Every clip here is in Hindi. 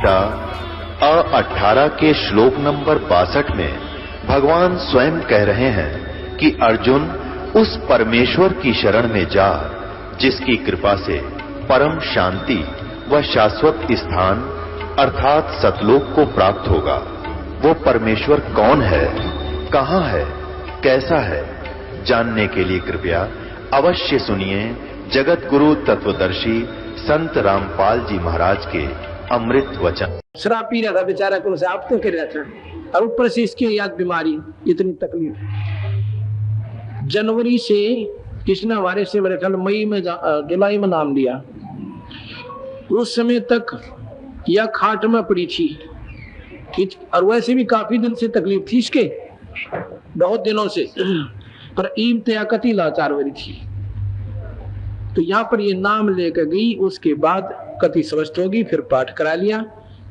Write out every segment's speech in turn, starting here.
गीता अ18 के श्लोक नंबर 62 में भगवान स्वयं कह रहे हैं कि अर्जुन उस परमेश्वर की शरण में जा जिसकी कृपा से परम शांति व शाश्वत स्थान अर्थात सतलोक को प्राप्त होगा। वो परमेश्वर कौन है, कहां है, कैसा है, जानने के लिए कृपया अवश्य सुनिए जगत गुरु तत्वदर्शी संत रामपाल जी महाराज के अमृत वचन। शराब पी रहा था बेचारा, कौन से आप तो कर रहा था, और ऊपर से इसकी याद बीमारी, इतनी तकलीफ। जनवरी से किसने हमारे से मेरे ख्याल मई में जुलाई में नाम लिया, उस समय तक यह खाट में पड़ी थी, और वैसे भी काफी दिन से तकलीफ थी इसके, बहुत दिनों से, पर ईमतयाकती लाचार वाली थी। तो यहाँ पर ये नाम लेकर गई, उसके बाद कति स्वस्थ होगी, फिर पाठ करा लिया,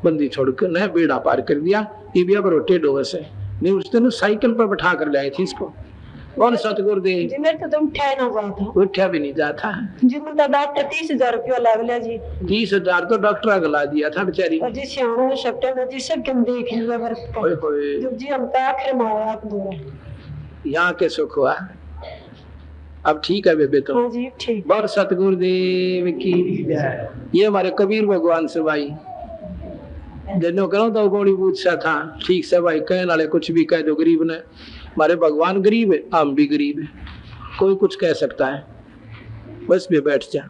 बंदी छोड़कर न बेड़ा पार कर दिया। ये भी अब रोटे डोवे से नहीं, उस दिन साइकिल पर बैठा कर लाए थे इसको। कौन सतगुरु दे जी, मेरे तो उठा ना जाता, उठा भी नहीं जाता जी। मैं डॉक्टर 30,000 रुपया लग लिया जी। 30,000 तो डॉक्टर गला दिया था बेचारी। और जी सियाणा सितंबर जी सब कम देख लिया मेरे जी, हम तो आखिर में आया आप दो यहाँ के सुख हुआ। अब ठीक है बेबे, तो हाँ जी ठीक। बहुत सतगुरु देव की। ये हमारे कबीर भगवान से भाई जनो करो तो गोली पूछा था, ठीक से भाई कहने वाले कुछ भी कह दो, गरीब ने, हमारे भगवान गरीब है, हम भी गरीब है, कोई कुछ कह सकता है, बस भी बैठ जा।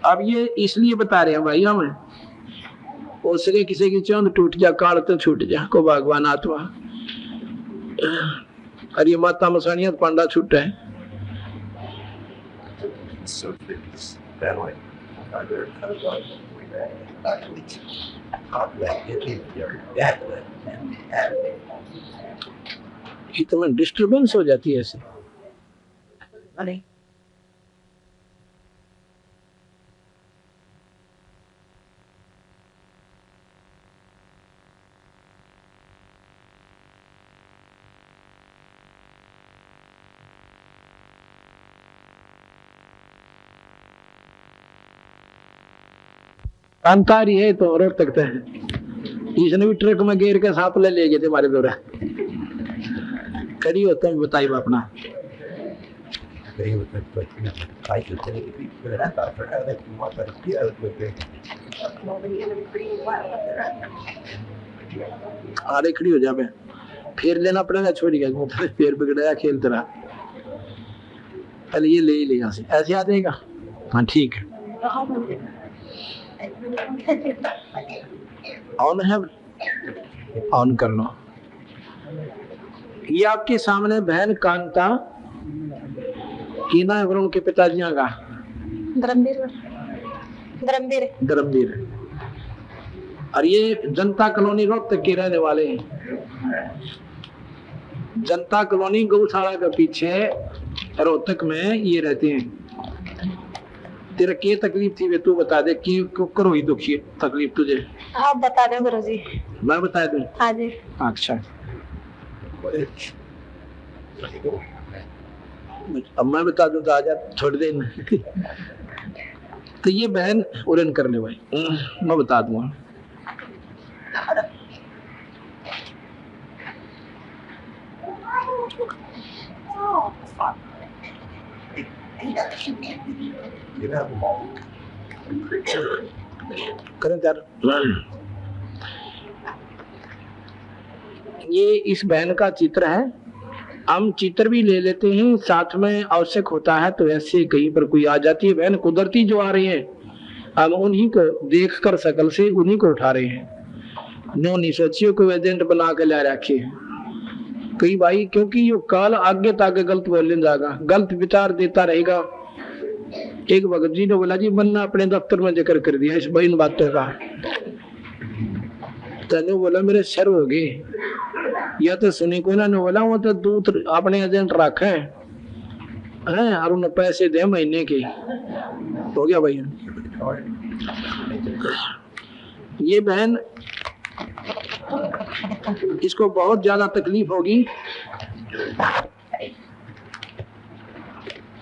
अब ये इसलिए बता रहे हैं भाई हमें, हो सके किसी की चौंध टूट जा, काल तो छूट जा, को भगवान आत्मा। और ये माता मसानिया पांडा छूटा है। इतना डिस्टर्बेंस हो जाती है ऐसे। अरे कांतारी है तो रोक सकते हैं। इसने भी ट्रक में घेर के सांप ले गए थे हमारे दौरा। करी होता है बताइए अपना। अरे खड़ी हो जा, फिर लेना पड़ेगा, छोड़ गया फिर बिगड़ाया खेल तेरा। पहले ये ले ले यहाँ से, ऐसे आ जाएगा। हाँ ठीक है, ऑन है, ऑन कर लो। ये आपके सामने बहन कांता कीना है उनके पिताजी का धर्मवीर, और ये जनता कॉलोनी रोहतक के रहने वाले हैं। जनता कॉलोनी गौशाला के पीछे रोहतक में ये रहते हैं। तेरा क्या तकलीफ थी वे, तू बता दे कि करो ही दुखी तकलीफ तुझे। आप बता दो गुरु जी। मैं बता दूं? हाँ जी। अच्छा, अब मैं बता दूं तो आजा छोड़ दे। तो ये बहन उड़न कर ले भाई, मैं बता दूंगा। ये इस बहन का चित्र है। हम चित्र भी ले लेते हैं, साथ में आवश्यक होता है तो ऐसे कहीं पर कोई आ जाती है बहन कुदरती जो आ रही है, हम उन्हीं को देख कर शकल से उन्हीं को उठा रहे हैं। नो नहीं सोचियो को एजेंट बना के ला रखे हैं कई भाई, क्योंकि ये काल आगे ताके गलत बोलने जाएगा, गलत विचार देता रहेगा। एक भगत जी ने बोला जी मन्ना अपने दफ्तर में जिक्र कर दिया इस इन बातों का। तने बोला मेरे सर हो गए, या तो सुनी को ना बोला, वो तो दूत अपने एजेंट रखे हैं और उन्हें पैसे दे महीने के। हो गया भाई। ये बहन, इसको बहुत ज्यादा तकलीफ होगी,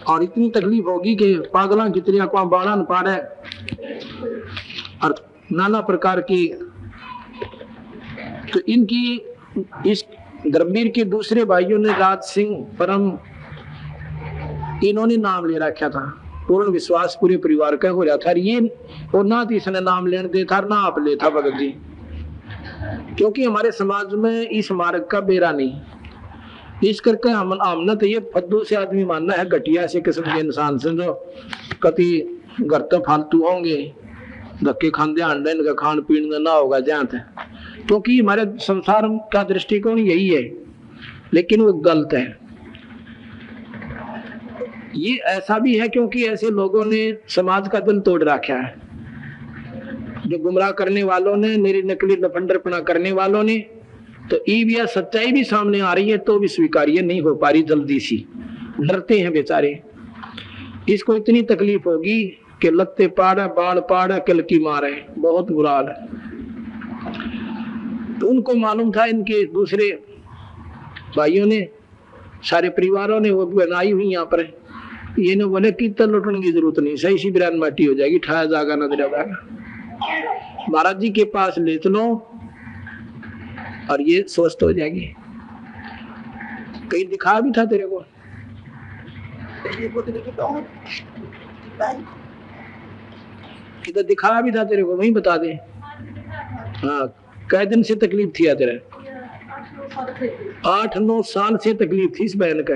और इतनी तकलीफ होगी कि पागला की तरह को बाड़ा न पाड़े, और नाना प्रकार की। तो इनकी इस धर्मवीर के दूसरे भाइयों ने राज सिंह परम, इन्होंने नाम ले रखा था। पूर्ण विश्वास पूरे परिवार का हो रहा था। ये और ना तो इसने नाम लेने दे था ना आप ले था भगत जी, क्योंकि हमारे समाज में इस मार्ग का बेरा नहीं। इस करके हमने तो ये फद्दू से आदमी मानना है, घटिया से किस्म के इंसान से जो कति घर तो फालतू होंगे, धक्के खाने अंडे, इनका खान पीन ना होगा जहाँ थे, क्योंकि हमारे संसार का दृष्टिकोण यही है, लेकिन वो गलत है। ये ऐसा भी है क्योंकि ऐसे लोगों ने समाज का दिल तोड़ रखा है, जो गुमराह करने वालों ने, मेरी नकली लफंडरपना करने वालों ने। तो ईविया सच्चाई भी सामने आ रही है तो भी स्वीकार्य नहीं हो पा रही, जल्दी सी डरते हैं बेचारे। इसको इतनी तकलीफ होगी कि लत्ते पाड़ा बाढ़ पाड़ा कल की मारे, बहुत बुरा हाल है। तो उनको मालूम था, इनके दूसरे भाइयों ने, सारे परिवारों ने वो बनाई हुई यहाँ पर। ये ने बोले कीर्तन लुटने की जरूरत नहीं, सही सी बिरान माटी हो जाएगी, ठाया जागा ना जाएगा, महाराज जी के पास ले चलो और ये स्वस्थ हो जाएगी। कहीं दिखा भी था तेरे को, किधर दिखा भी था तेरे को, वहीं बता दे। हाँ, कै दिन से तकलीफ थी तेरे? 8-9 साल से तकलीफ थी इस बहन का।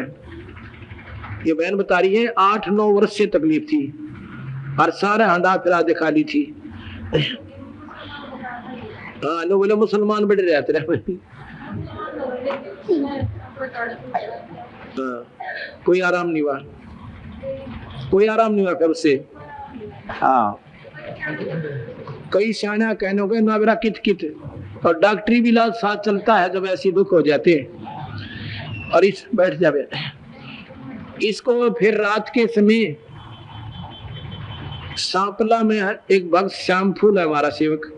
ये बहन बता रही है 8-9 वर्ष से तकलीफ थी और सारा हंडा फिरा दिखा ली थी। हाँ, लोग बोले मुसलमान बड़े रहते रहे। हाँ, कोई आराम नहीं हुआ, कोई आराम नहीं हुआ फिर उससे। हाँ, कई सियाणा कहने गए ना मेरा कित कित, और डॉक्टरी भी इलाज साथ चलता है जब ऐसी दुख हो जाते। और इस बैठ जावे, इसको फिर रात के समय सांपला में एक भक्त श्याम फूल है हमारा सेवक,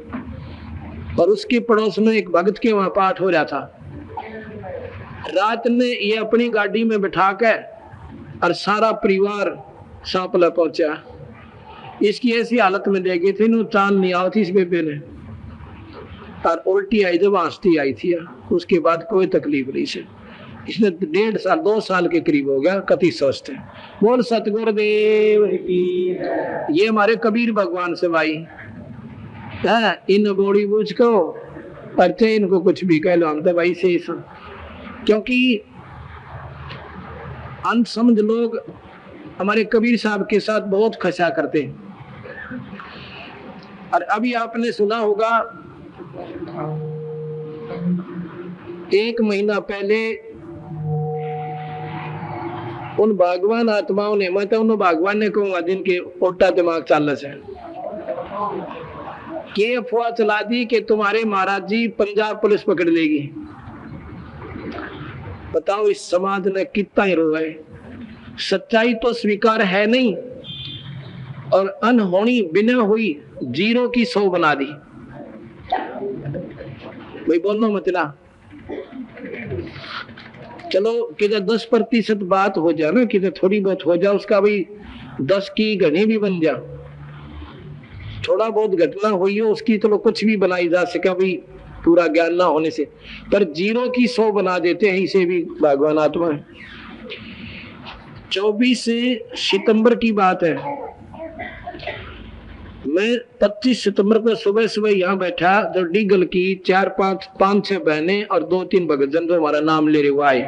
और उसके पड़ोस में एक भक्त के वहां पाठ हो रहा था। रात में ये अपनी गाड़ी में बिठा कर और सारा परिवार सांपला पहुंचा। इसकी ऐसी हालत में दे गई थी, नो चांद नहीं आओ थी इस बेबे ने, और उल्टी आई जब आंसती आई थी। उसके बाद कोई तकलीफ नहीं से, इसने 1.5 साल 2 साल के करीब हो गया, कति स्वस्थ है। बोल सतगुरुदेव की। ये हमारे कबीर भगवान से भाई है, इन बोड़ी बूझ को परचे इनको कुछ भी कह लो, हम तो भाई से, क्योंकि अनसमझ लोग हमारे कबीर साहब के साथ बहुत खसा करते हैं। और अभी आपने सुना होगा 1 महीना पहले उन भगवान आत्माओं ने, मैं तो उन भगवान ने कहूंगा जिनके उल्टा दिमाग चाल से, ये अफवाह चला दी कि तुम्हारे महाराज जी पंजाब पुलिस पकड़ लेगी। बताओ इस समाज ने कितना ही रोया है। सच्चाई तो स्वीकार है नहीं, और अनहोनी बिना हुई 0 की 100 बना दी। भाई बोलो मत ना, चलो किधर 10% बात हो जाए ना, किधर थोड़ी बहुत हो जाए, उसका भाई 10 की घनी भी बन जा। थोड़ा बहुत घटना हुई हो उसकी चलो कुछ भी बनाई जा सके भाई, पूरा ज्ञान ना होने से, पर 0 की 100 बना देते हैं इसे भी भगवान आत्मा। 24 सितंबर की बात है, मैं 25 सितंबर को सुबह सुबह यहाँ बैठा, जो डीगल की 4-5-6 बहनें और 2-3 भगतजन जो हमारा नाम ले रहे आए,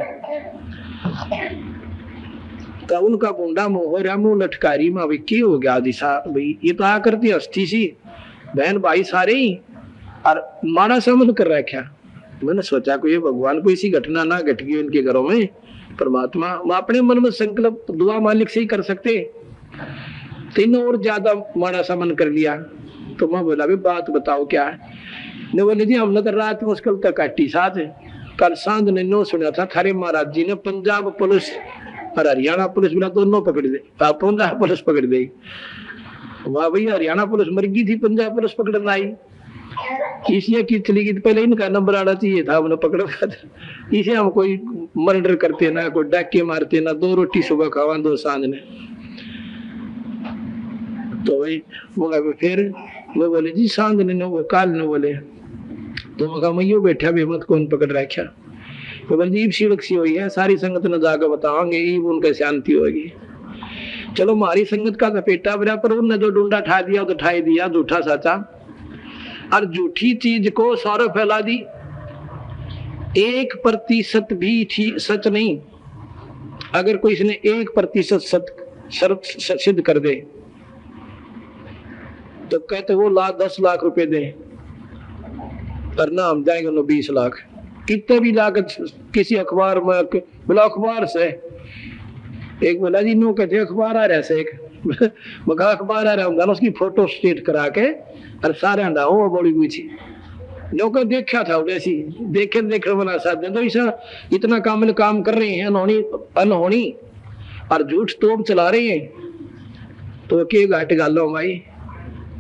तो उनका बूंदा मोहरा मुंह लटकारी में भाई क्या हो गया दिशा, भाई ये तो आ करती हस्ती सी बहन भाई सारे ही, और माड़ा सा मन कर रखा। मैंने सोचा कोई भगवान को ऐसी घटना ना घट गई उनके घरों में। परमात्मा अपने मन में संकल्प दुआ मालिक से ही कर सकते, तीनों और ज्यादा माड़ा सा मन कर लिया। तो मैं बोला भी बात बताओ क्या है। ने बोले जी हमने तो रात मुश्किल तक काटी साथ है, कल सांझ ने नो सुना था थारे महाराज जी ने पंजाब पुलिस और हरियाणा पुलिस बिना दोनों पकड़ दे, पंजाब पुलिस पकड़ दे। वाह भैया, हरियाणा पुलिस मर गई थी, पंजाब पुलिस पकड़ना आई, इसलिए की चली गई। पहले इनका नंबर आना चाहिए था, हमने पकड़ा था। इसे हम कोई मर्डर करते ना, कोई डाके मारते ना, 2 रोटी सुबह खावा 2 सांझ ने। तो वही फिर वो बोले जी सांग ने वो काल ने बोले तो मैं कहा मैं बैठा भी मत कौन पकड़ रखा। तो बलजीब शिवक सी हुई है, सारी संगत ने जाकर बताओगे उनका शांति होगी। चलो हमारी संगत का लपेटा बरा, पर उनने जो डूंडा ठा दिया तो ठा दिया, झूठा साचा। और झूठी चीज को सारा फैला दी। 1% भी ठीक सच नहीं, अगर कोई इसने 1% सच सिद्ध कर दे तो कहते वो 10 लाख रुपए दे, पर ना हम जाएंगे 20 लाख। कितने भी लागत किसी अखबार में बोला, अखबार से एक बोला जी नो कहते अखबार आ रहा है एक मगा अखबार आ रहा हूँ, उसकी फोटो स्टेट करा के और सारे अंडा हो बोली हुई थी लोग देखा था वैसी देखे वाला साथ तो ऐसा इतना काम कर रहे हैं अनहोनी और झूठ तोप चला रहे हैं तो के घाट गालो भाई।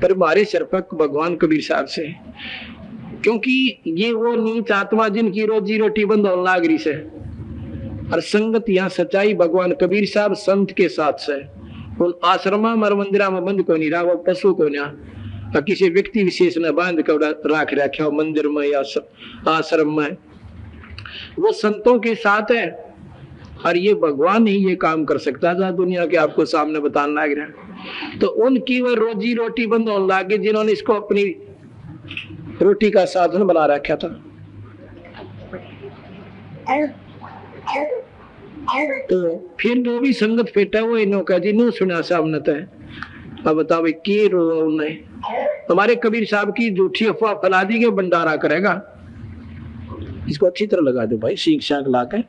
पर हमारे सरपक भगवान कबीर साहब से, क्योंकि ये वो नीच आत्मा जिनकी रोजी रोटी बंद होने लाग रही से, और संगत यहाँ सच्चाई भगवान कबीर साहब संत के साथ से। उन आश्रमा मर मंदिरा में बंद को नहीं रहा, वो पशु को नहीं, किसी व्यक्ति विशेष ने बांध कर राख रखा हो मंदिर में या आश्रम में, वो संतों के साथ है। और ये भगवान ही ये काम कर सकता था दुनिया के आपको सामने बताने लग रहा। तो उनकी वो रोजी रोटी बंद होने लगी जिन्होंने इसको अपनी रोटी का साधन बना रखा था। तो फिर जो भी संगत फेटा वो इन्हों का जी नो सुना सामने तय। अब बताओ की रो उन्हें हमारे कबीर साहब की झूठी अफवाह फैला दी के भंडारा करेगा। इसको अच्छी तरह लगा दो भाई, सीख शाख ला के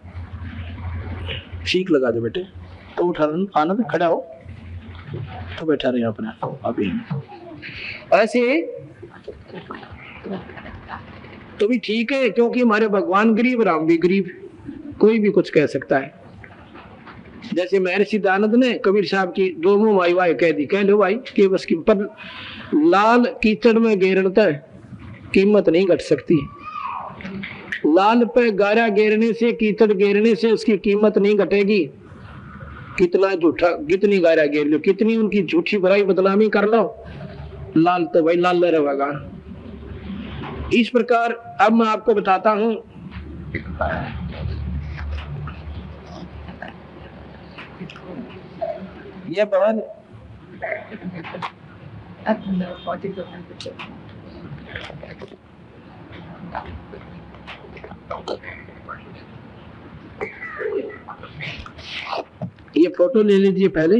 सीख लगा दो बेटे। तो उठा आनंद खड़ा हो तो बैठा रहे अपना अभी ऐसे तो भी ठीक है, क्योंकि हमारे भगवान गरीब राम भी गरीब, कोई भी कुछ कह सकता है। जैसे महर्षि दयानंद ने कबीर साहब की दो मुंह माई वाई कह दी, कह लो भाई कि बस की पर लाल कीचड़ में गेरता है कीमत नहीं घट सकती। लाल पे गारा गेरने से कीचड़ गेरने से उसकी कीमत नहीं घटेगी। कितना झूठा कितनी गारा गेर लो, कितनी उनकी झूठी बुराई बदनामी कर लो, लाल तो भाई लाल रहेगा। इस प्रकार अब मैं आपको बताता हूं ये भवन ये फोटो ले लीजिए पहले।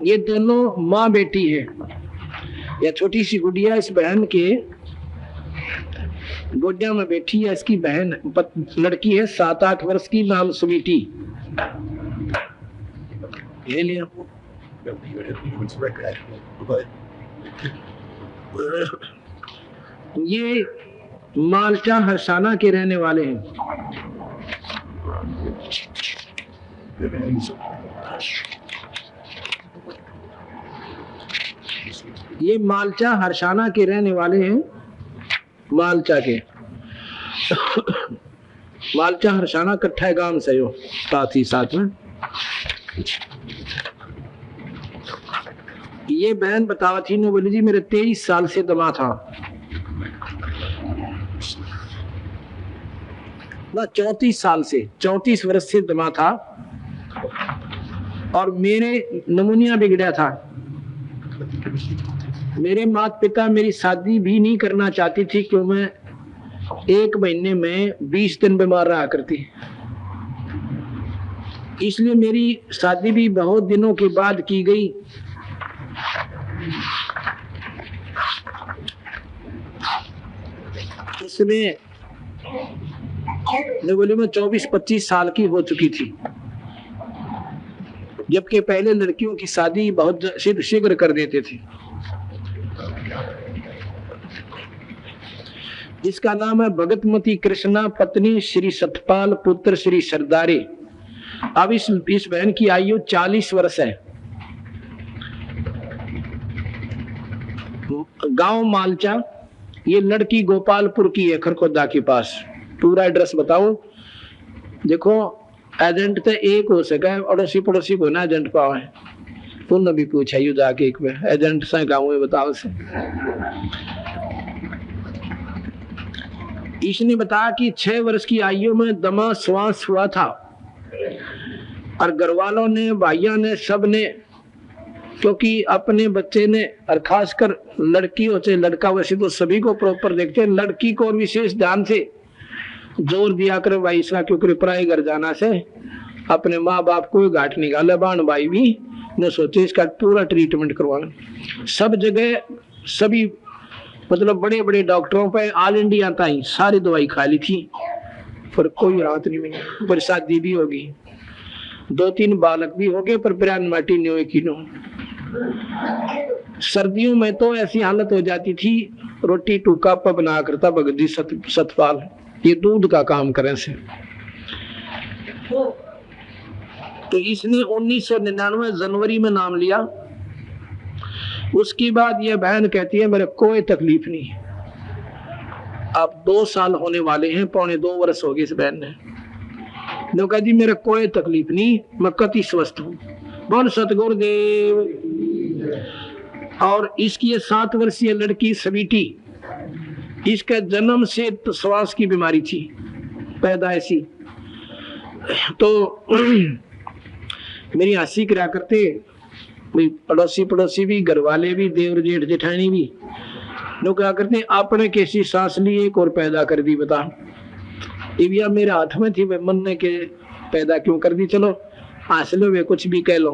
ये दोनों माँ बेटी है। यह छोटी सी गुड़िया इस बहन के गोदिया में बैठी है। इसकी बहन लड़की है 7-8 वर्ष की, नाम स्वीटी। ये लिया ये माल्टा हरसाना के रहने वाले हैं। ये माल्टा हरसाना के रहने वाले हैं, माल्टा के माल्टा हरसाना कट्ठा गांव से हो साथ ही साथ में। ये बहन बतावा थी नो बोली जी मेरे 23 साल से दमा था ना, 34 साल से 34 वर्ष से दमा था और मेरे नमूनिया बिगड़ा था। मेरे माता पिता मेरी शादी भी नहीं करना चाहती थी क्यों मैं 1 महीने में 20 दिन बीमार रहा करती, इसलिए मेरी शादी भी बहुत दिनों के बाद की गई। इसमें बोली मैं 24-25 साल की हो चुकी थी, जबकि पहले लड़कियों की शादी बहुत शीघ्र कर देते थे। इसका नाम है भगतमती कृष्णा, पत्नी श्री सतपाल, पुत्र श्री सरदारी। अब इस बहन की आयु 40 वर्ष है। गांव मालचा, ये लड़की गोपालपुर की है, खरखोदा के पास। पूरा एड्रेस बताऊं, देखो एजेंट तो एक हो सका, अड़ोसी पड़ोसी को ना एजेंट पाओ है। तुमने भी पूछा यू जाके एक बार एजेंट से गाँव में बताओ से। इसने बताया कि 6 वर्ष की आयु में दमा श्वास हुआ था और घर वालों ने, भाइयों ने, सब ने, क्योंकि अपने बच्चे ने और खासकर लड़की हो चाहे लड़का, वैसे तो सभी को प्रॉपर देखते हैं, लड़की को और विशेष ध्यान से जोर दिया कर भाई इसका, क्योंकि पराए घर जाना से अपने माँ बाप को घाट निकाला। बाण भाई भी ने सोचे इसका पूरा ट्रीटमेंट करवाना। सब जगह सभी मतलब बड़े बड़े डॉक्टरों पे ऑल इंडिया ताई सारी दवाई खा ली थी, पर कोई राहत नहीं मिली। पर शादी भी होगी, 2-3 बालक भी हो गए, पर ब्रांड माटी नहीं हुई किनो। सर्दियों में तो ऐसी हालत हो जाती थी, रोटी टूका पर बना करता भगदी सतपाल, ये दूध का काम करें से। तो इसने 1999 जनवरी में नाम लिया। उसके बाद यह बहन कहती है मेरे कोई तकलीफ नहीं। अब 2 साल होने वाले हैं, 1.25 वर्ष हो गए इस बहन ने। कहा जी मेरे कोई तकलीफ नहीं, मैं कति स्वस्थ हूँ, बोल सतगुरुदेव। और इसकी ये 7 वर्षीय लड़की स्वीटी, इसका जन्म से तो श्वास की बीमारी थी, पैदाइशी। तो मेरी हंसी करा करते पड़ोसी पड़ोसी भी, घर वाले भी, देवर जेठ जेठानी भी, लोग क्या करते आपने कैसी सांस ली एक और पैदा कर दी, बता इविया मेरे हाथ में थी, मन ने के पैदा क्यों कर दी, चलो हंस लो वे कुछ भी कह लो।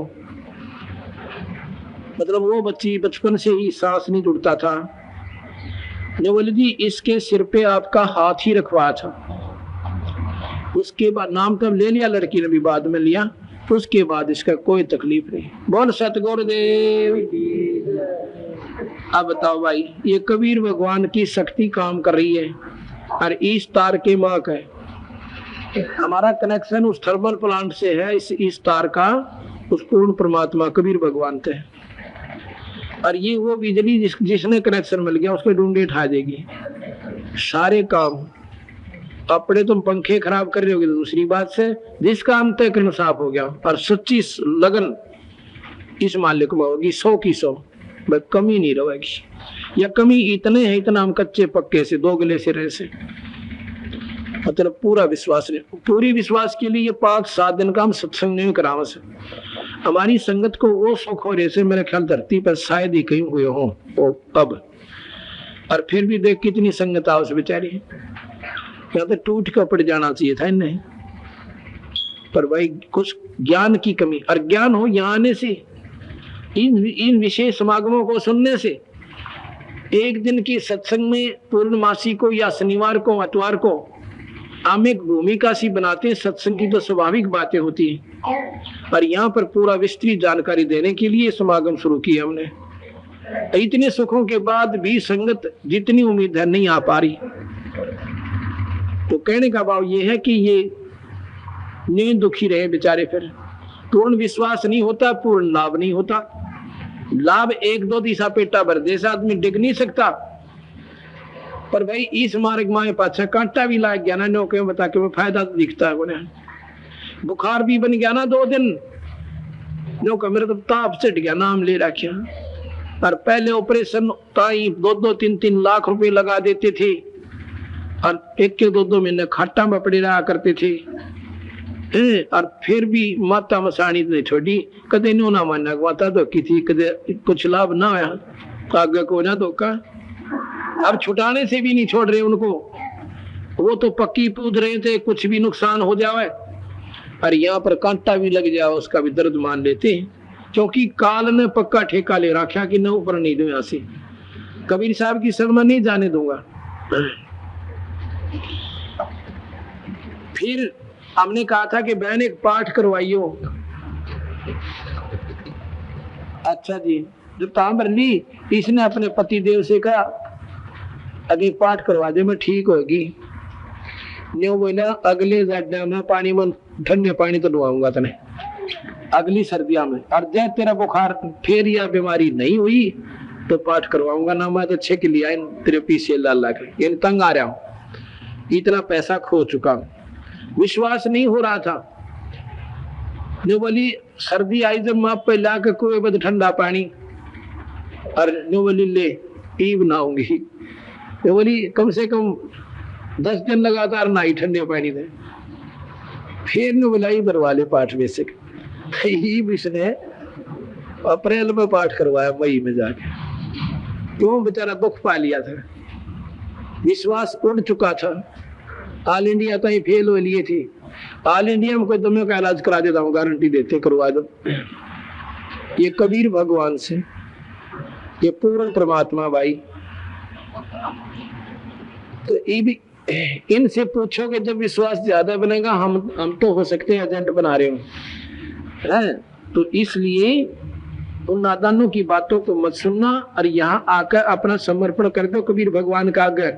मतलब वो बच्ची बचपन से ही सांस नहीं जुड़ता था। ने बोले जी इसके सिर पे आपका हाथ ही रखवा था। उसके बाद नाम तब ले लिया, लड़की ने भी बाद में लिया, तो उसके बाद इसका कोई तकलीफ नहीं। बोल सतगुरुदेव। अब बताओ भाई, ये कबीर भगवान की शक्ति काम कर रही है और इस तार के माँ का है। हमारा कनेक्शन उस थर्मल प्लांट से है, इस तार का उस पूर्ण परमात्मा कबीर भगवान से। और ये वो बिजली जिसने कनेक्शन मिल गया उसके ढूंढे उठा देगी सारे काम। अपने तुम पंखे खराब कर रहे होगे तो दूसरी बात से, जिस काम तक साफ हो गया और सच्ची लगन इस मालिक में होगी 100 की 100, बस कमी नहीं रहेगी। या कमी इतने है, इतना हम कच्चे पक्के से दोगले से रहे से, मतलब पूरा विश्वास नहीं। पूरी विश्वास के लिए 5-7 दिन का हम सत्संग नहीं करावा से। हमारी संगत को वो सुख हो रहे से मेरे ख्याल धरती पर शायद ही कहीं हुए हो अब। और फिर भी देख कितनी संगत आओ से बेचारी, या तो टूट कर पड़ जाना चाहिए था इन्हें। पर भाई कुछ ज्ञान की कमी, और ज्ञान हो यहाँ आने से, इन विशेष समागमों को सुनने से। एक दिन की सत्संग में पूर्णमासी को या शनिवार को अतवार को हम एक भूमिका सी बनाते हैं, सत्संग की तो स्वाभाविक बातें होती हैं, और यहाँ पर पूरा विस्तृत जानकारी देने के लिए समागम शुरू किया हमने। इतने सुखों के बाद भी संगत जितनी उम्मीद है नहीं आ पा रही। तो कहने का भाव ये है कि ये नींद दुखी रहे बेचारे। फिर पूर्ण विश्वास नहीं होता, पूर्ण लाभ नहीं होता। लाभ 1-2 दिशा पेटा भर दे, आदमी डिग नहीं सकता। पर भाई इस मार्ग में पाछा कांटा भी लाग गया ना, नो क्यों बता के वो फायदा तो दिखता है उन्हें। बुखार भी बन गया ना 2 दिन, नो का मेरे तो ताप चढ़ गया, नाम ले रखा। और पहले ऑपरेशन ताई 2-3 लाख रुपए लगा देते थे, और 1-2 महीने खाटा में पड़े रहा करते थे। और फिर भी माता मसाणी नहीं छोड़ी, कदे नो ना माना माता धोखी थी, कदे कुछ लाभ ना आया, आगे को ना धोखा। अब छुटाने से भी नहीं छोड़ रहे उनको, वो तो पक्की पूछ रहे थे कुछ भी नुकसान हो जाए और यहाँ पर कांटा भी लग जाए उसका भी दर्द मान लेते हैं, क्योंकि काल ने पक्का ठेका ले रखा कि न ऊपर नहीं दो यहाँ से। कबीर साहब की शर्मा नहीं जाने दूंगा। फिर हमने कहा था कि बहन एक पाठ करवाइयो। अच्छा जी, जो तांबर ली इसने अपने पति देव से कहा अभी पाठ करवा दे, मैं ठीक होगी। न्यू बोला अगले में पानी में ठंडे पानी तो डुबाऊंगा तने अगली सर्दियों में, और जब तेरा बुखार फिर या बीमारी नहीं हुई तो पाठ करवाऊंगा ना। मैं तो 6 के लिए तेरे पीछे ला के यानी तंग आ रहा हूँ, इतना पैसा खो चुका हूँ। विश्वास नहीं हो रहा था, न्यू बोली सर्दी आई जब माप पे ला के कुएं में ठंडा पानी, और न्यू बोली ले ई बनाऊंगी। न्यू बोली कम से कम 10 दिन लगातार नहाई ठंडे पानी में। फिर न्यू बुलाई भरवा ले पाठ बेसिक, इसने अप्रैल में पाठ करवाया मई में जाके। क्यों? बेचारा दुख पा लिया था, विश्वास उड़ चुका था। ऑल इंडिया तक फेल हो लिए थी। ऑल इंडिया में कोई दमे का इलाज करा देता हूँ, गारंटी देते करवा दो। ये कबीर भगवान से, ये पूर्ण परमात्मा भाई। तो ये भी इनसे पूछोगे जब विश्वास ज्यादा बनेगा, हम तो हो सकते हैं एजेंट बना रहे हो है। तो इसलिए उन नादानों की बातों को मत सुनना और यहाँ आकर अपना समर्पण कर दो कबीर भगवान का आगे।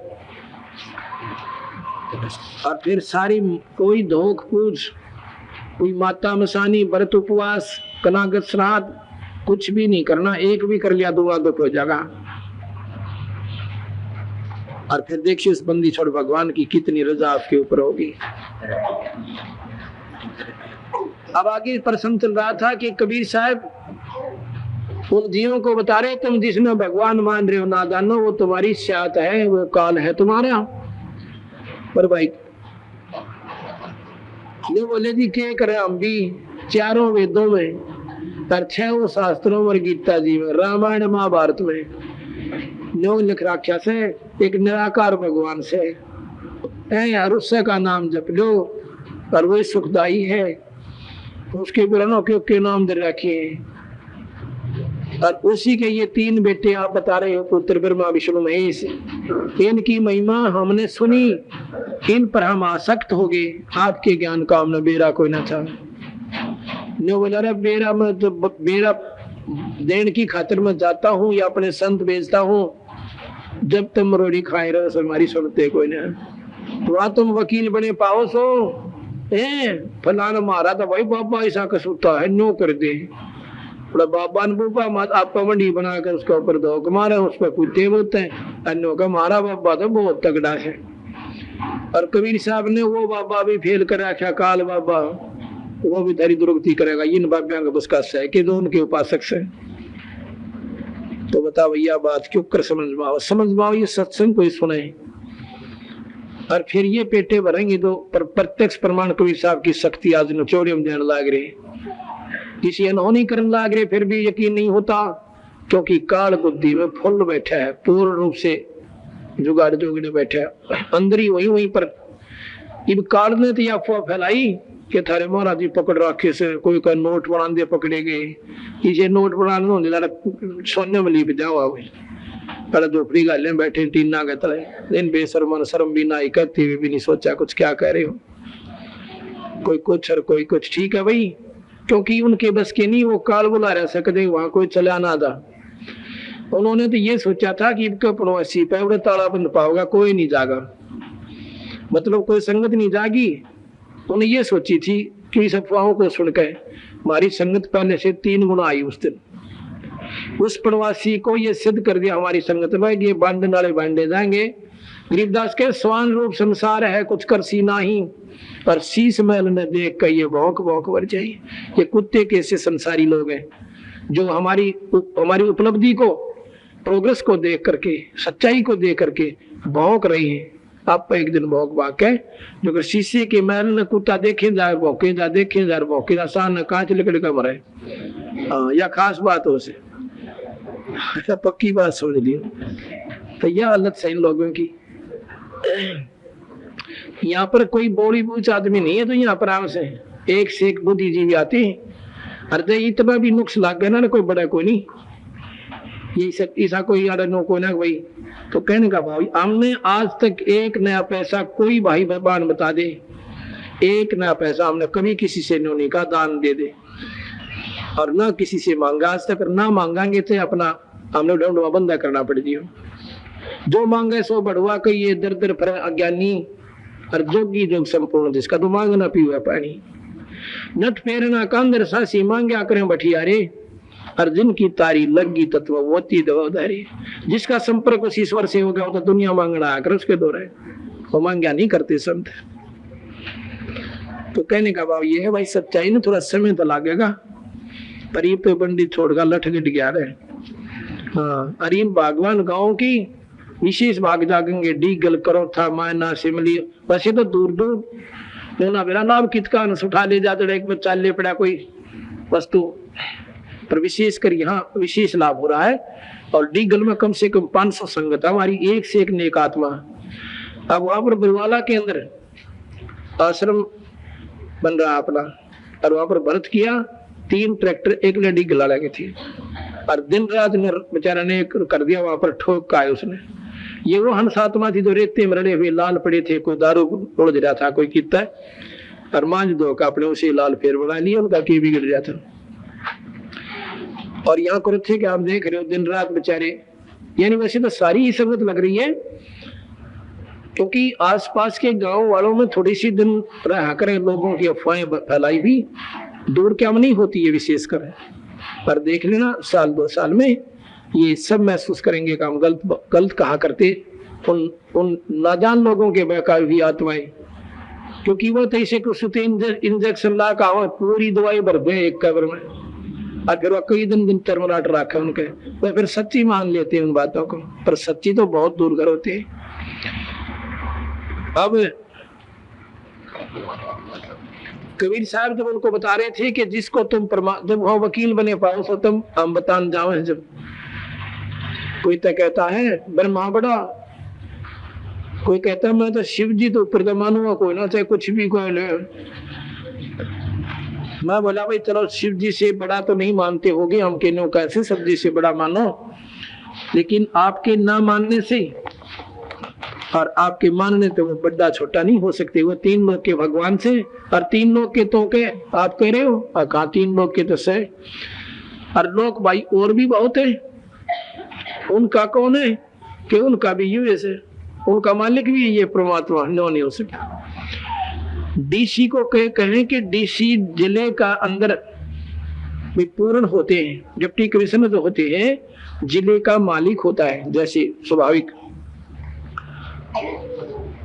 और फिर सारी कोई धोख पूछ, कोई माता मसानी, व्रत उपवास, कनागत श्राद्ध कुछ भी नहीं करना। एक भी कर लिया दुआ दुख हो जाएगा। और फिर देखिए उस बंदी छोड़ भगवान की कितनी रजा आपके ऊपर होगी। अब आगे प्रसंग चल रहा था कि कबीर साहब उन जीवों को बता रहे, तुम जिसमें भगवान मान रहे हो नादानो, वो तुम्हारी स्यात है, वो काल है तुम्हारा। पर भाई ये बोले जी क्या करे, हम भी चारों वेदों में, 6 शास्त्रों में, गीता जी में, रामायण महाभारत में न्यो लिख रखा से एक निराकार भगवान से यार, उससे का नाम जप लो और वही सुखदाई है। उसके बिरणों के नाम दे रखे और उसी के ये 3 बेटे आप बता रहे हो, पुत्र ब्रह्मा विष्णु महेश। इनकी महिमा हमने सुनी, इन पर हम आसक्त हो गए। आपके ज्ञान का हमने बेरा कोई ना था। न्यो बोला रे बेरा में तो बेरा देने की खातिर मैं जाता हूँ या अपने संत भेजता हूँ, जब तुम रोटी खाए रहो हमारी सुनते कोई ना। तो आ तुम वकील बने पाओ सो फलाना मारा था भाई बाबा ऐसा कसूता है, नो कर दे। बड़ा बाबा ने बूबा मत आप मंडी बनाकर उसके ऊपर धोख मारे, उस पर पूछते बोलते हैं अन्यों का मारा बाबा तो बहुत तगड़ा है। और कबीर साहब ने वो बाबा भी फेल कर रखा, काल बाबा, वो भी धरी दुर्गति करेगा। इन बाबिया का बस का है कि जो उनके उपासक से। तो बता भैया बात क्यों कर समझ पाओ ये सत्संग कोई सुने। और फिर ये पेटे भरेंगे तो प्रत्यक्ष प्रमाण कबीर साहब की शक्ति आज नचोड़ियम देने लाग रहे, किसी अनहोनी करने लाग रहे, फिर भी यकीन नहीं होता क्योंकि काल बुद्धि में फुल बैठा है, पूर्ण रूप से जुगाड़ जोगड़े बैठा है अंदर ही वहीं पर। इब काल ने तो अफवाह फैलाई कि थारे महाराज जी पकड़ रखे से कोई का नोट बना दे पकड़े गए, इसे नोट बनाने सोने में लीप जाओ पहले झोपड़ी गाले बैठे टीना के तले। इन बेशर्मन शर्म भी ना करते हुए भी नहीं सोचा कुछ क्या कह रहे हो। कोई कुछ और कोई कुछ, ठीक है भाई, क्योंकि उनके बस के नहीं, वो काल बुला रह सकते, वहां कोई चला ना था। उन्होंने तो ये सोचा था कि पड़ोसी पे ताला बंद पाओगा, कोई नहीं जागा, मतलब कोई संगत नहीं जागी। उन्हें ये सोची थी कि इस अफवाहों को सुनकर हमारी संगत पहले से 3 गुना आई। उस दिन उस प्रवासी को ये सिद्ध कर दिया हमारी संगत में, ये बांधे नाले बांधे जाएंगे। गरीबदास के स्वान रूप संसार है कुछ कर सीना ही, पर शीश महल ने देख कर ये भौंक भौंक वर जाए। ये कुत्ते कैसे संसारी लोग हैं जो हमारी उपलब्धि को, प्रोग्रेस को देख करके, सच्चाई को देख करके भौंक रही है। आप एक दिन भौंक भाग जो कि शीशे के महल ने कुत्ता देखे जाए भौंके जा, देखे जा भौंके जा, सान कांच लकड़ी का मरे। या खास बात हो से पक्की बात समझ ली। तो यह हालत सही लोगों की। यहाँ पर कोई बोली बूझ आदमी नहीं है, तो यहाँ पर आम से एक से एक बुद्धिजीवी आते हैं। अरे इतना भी नुक्स लाग गया ना, कोई बड़ा कोई नहीं, ये ऐसा कोई नो को ना भाई। तो कहने का भाई हमने आज तक एक नया पैसा, कोई भाई भगवान बता दे, एक नया पैसा हमने कभी किसी से नहीं कहा दान दे दे, और ना किसी से मांगा आज तक, ना मांगांगे तो अपना हमने ढूंढवा बंदा करना पड़ दियो। जो मांगे सो बढ़वा के ये दर दर पर अज्ञानी और जोगी जोग संपूर्ण, जिसका तो मांगना पीवा पानी, नट फेरना कांदर सासी मांग्या करें बठियारे, और जिनकी तारी लगी तत्व वोती दवाधारी। जिसका संपर्क उस ईश्वर से हो गया वो तो दुनिया मांगना आकर उसके दो रहे, वो मांग्या नहीं करते संत। तो कहने का भाव ये है भाई, सच्चाई में थोड़ा समय तो लगेगा, पर ये पे बंडी छोड़कर लठ गिट गया रहे। हाँ, अरे बागवान गांव की विशेष भाग जागेंगे, डीगल करो था मायना सिमली, वैसे तो दूर दूर ना मेरा नाम कितका न उठा ले जाते, एक में चाल ले पड़ा कोई वस्तु, पर विशेष कर यहाँ विशेष लाभ हो रहा है। और डीगल में कम से कम 500 संगत हमारी, एक से एक नेक आत्मा। अब वहां पर बरवाला के अंदर आश्रम बन रहा अपना, और वहां पर व्रत किया, 3 ट्रैक्टर एक लेडी गला लगे थे, और दिन रात ने बेचारा ने कर दिया वहां पर, ठोक का है उसने। ये वो हंसात्मा थी जो रेते में रड़े हुए लाल पड़े थे, कोई दारू तोड़ रहा था, कोई कितना, और मांझ दो का अपने उसे लाल फेर बना लिया, उनका की बिगड़ गया था। और यहाँ कर थे कि आप देख रहे हो दिन रात बेचारे, यानी वैसे तो सारी ही संगत लग रही है, क्योंकि आसपास के गांव वालों में थोड़ी सी दिन रहा करें, लोगों की अफवाहें फैलाई भी दूर क्या नहीं होती है विशेषकर, पर देख लेना साल 2 साल में ये सब महसूस करेंगे कि हम गलत कहा करते उन नाजान लोगों के बहकाई हुई आत्माएं, क्योंकि वो तो ऐसे कुछ इंजेक्शन ला का पूरी दवाई भर दे एक कब्र में, और फिर वो कई दिन तरमराट रखे उनके, वह फिर सच्ची मान लेते हैं उन बातों को, पर सच्ची तो बहुत दूर कर होते हैं। अब कबीर साहब जब उनको बता रहे थे कि जिसको तुम जब वो वकील बने पाओ तो तुम हम बतान जाओ, जब कोई तो कहता है ब्रह्मा बड़ा, कोई कहता है मैं तो शिव जी तो ऊपर मानूंगा, कोई ना चाहे कुछ भी कोई ले। मैं बोला भाई चलो शिव जी से बड़ा तो नहीं मानते होगे, हम कहने कैसे शिव जी से बड़ा मानो, लेकिन आपके ना मानने से और आपके मानने तो वो बड़ा छोटा नहीं हो सकते, वो 3 लोग के भगवान से, और 3 लोग के तो के आप कह रहे हो, कहा 3 लोग के तो से, और लोग भाई और भी बहुत है, उनका कौन है कि उनका भी यूएस है, उनका मालिक भी ये परमात्मा, नो नहीं हो सकता। डीसी को कहें कि डीसी जिले का अंदर भी पूर्ण होते हैं, डिप्टी कमिश्नर जो होते हैं जिले का मालिक होता है जैसे स्वाभाविक,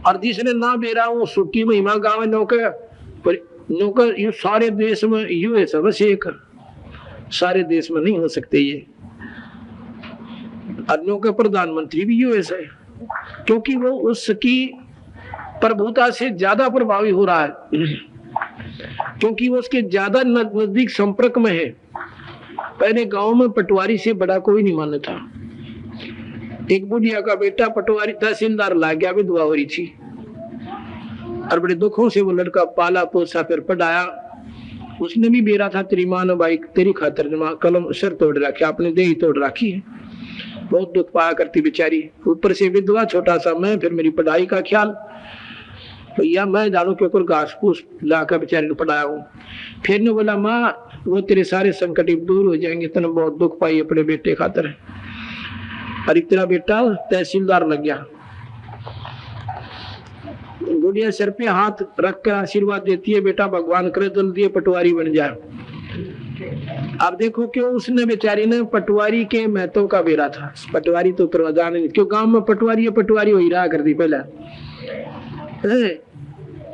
और जिसने ना बेरा वो सुखी महिमा गाँव नौकर, पर नौकर ये सारे देश में यूएस है बस एक, सारे देश में नहीं हो सकते ये, और नौकर प्रधानमंत्री भी यूएस है, क्योंकि वो उसकी प्रभुता से ज्यादा प्रभावी हो रहा है, क्योंकि वो उसके ज्यादा नजदीक संपर्क में है। पहले गांव में पटवारी से बड़ा कोई नहीं माना था, एक बुढ़िया का बेटा पटवारी तहसीलदार ला गया, विधवा हो रही थी, और बड़े दुखों से वो लड़का पाला पोसा फिर पढ़ाया, उसने भी बेरा था तेरी माँ ने भाई तेरी खातर कलम सर तोड़ रखी, आपने देही तोड़ रखी है, बहुत दुख पाया करती बेचारी, ऊपर से विधवा, छोटा सा मैं, फिर मेरी पढ़ाई का ख्याल, भैया मैं जानू के ऊपर घास फूस लाकर बेचारे को पढ़ाया हूँ। फिर ने बोला माँ वो तेरे सारे संकट दूर हो जाएंगे, तने बहुत दुख पाई अपने बेटे खातर, और तेरा बेटा तहसीलदार लग गया। गुड़िया सिर पे हाथ रख कर आशीर्वाद देती है, बेटा भगवान करे जल्दी पटवारी बन जाए। अब देखो क्यों उसने बेचारी ने पटवारी के महत्व का बेरा था, पटवारी तो प्रधान नहीं, क्यों गांव में पटवारी हो ही रहा कर दी पहले,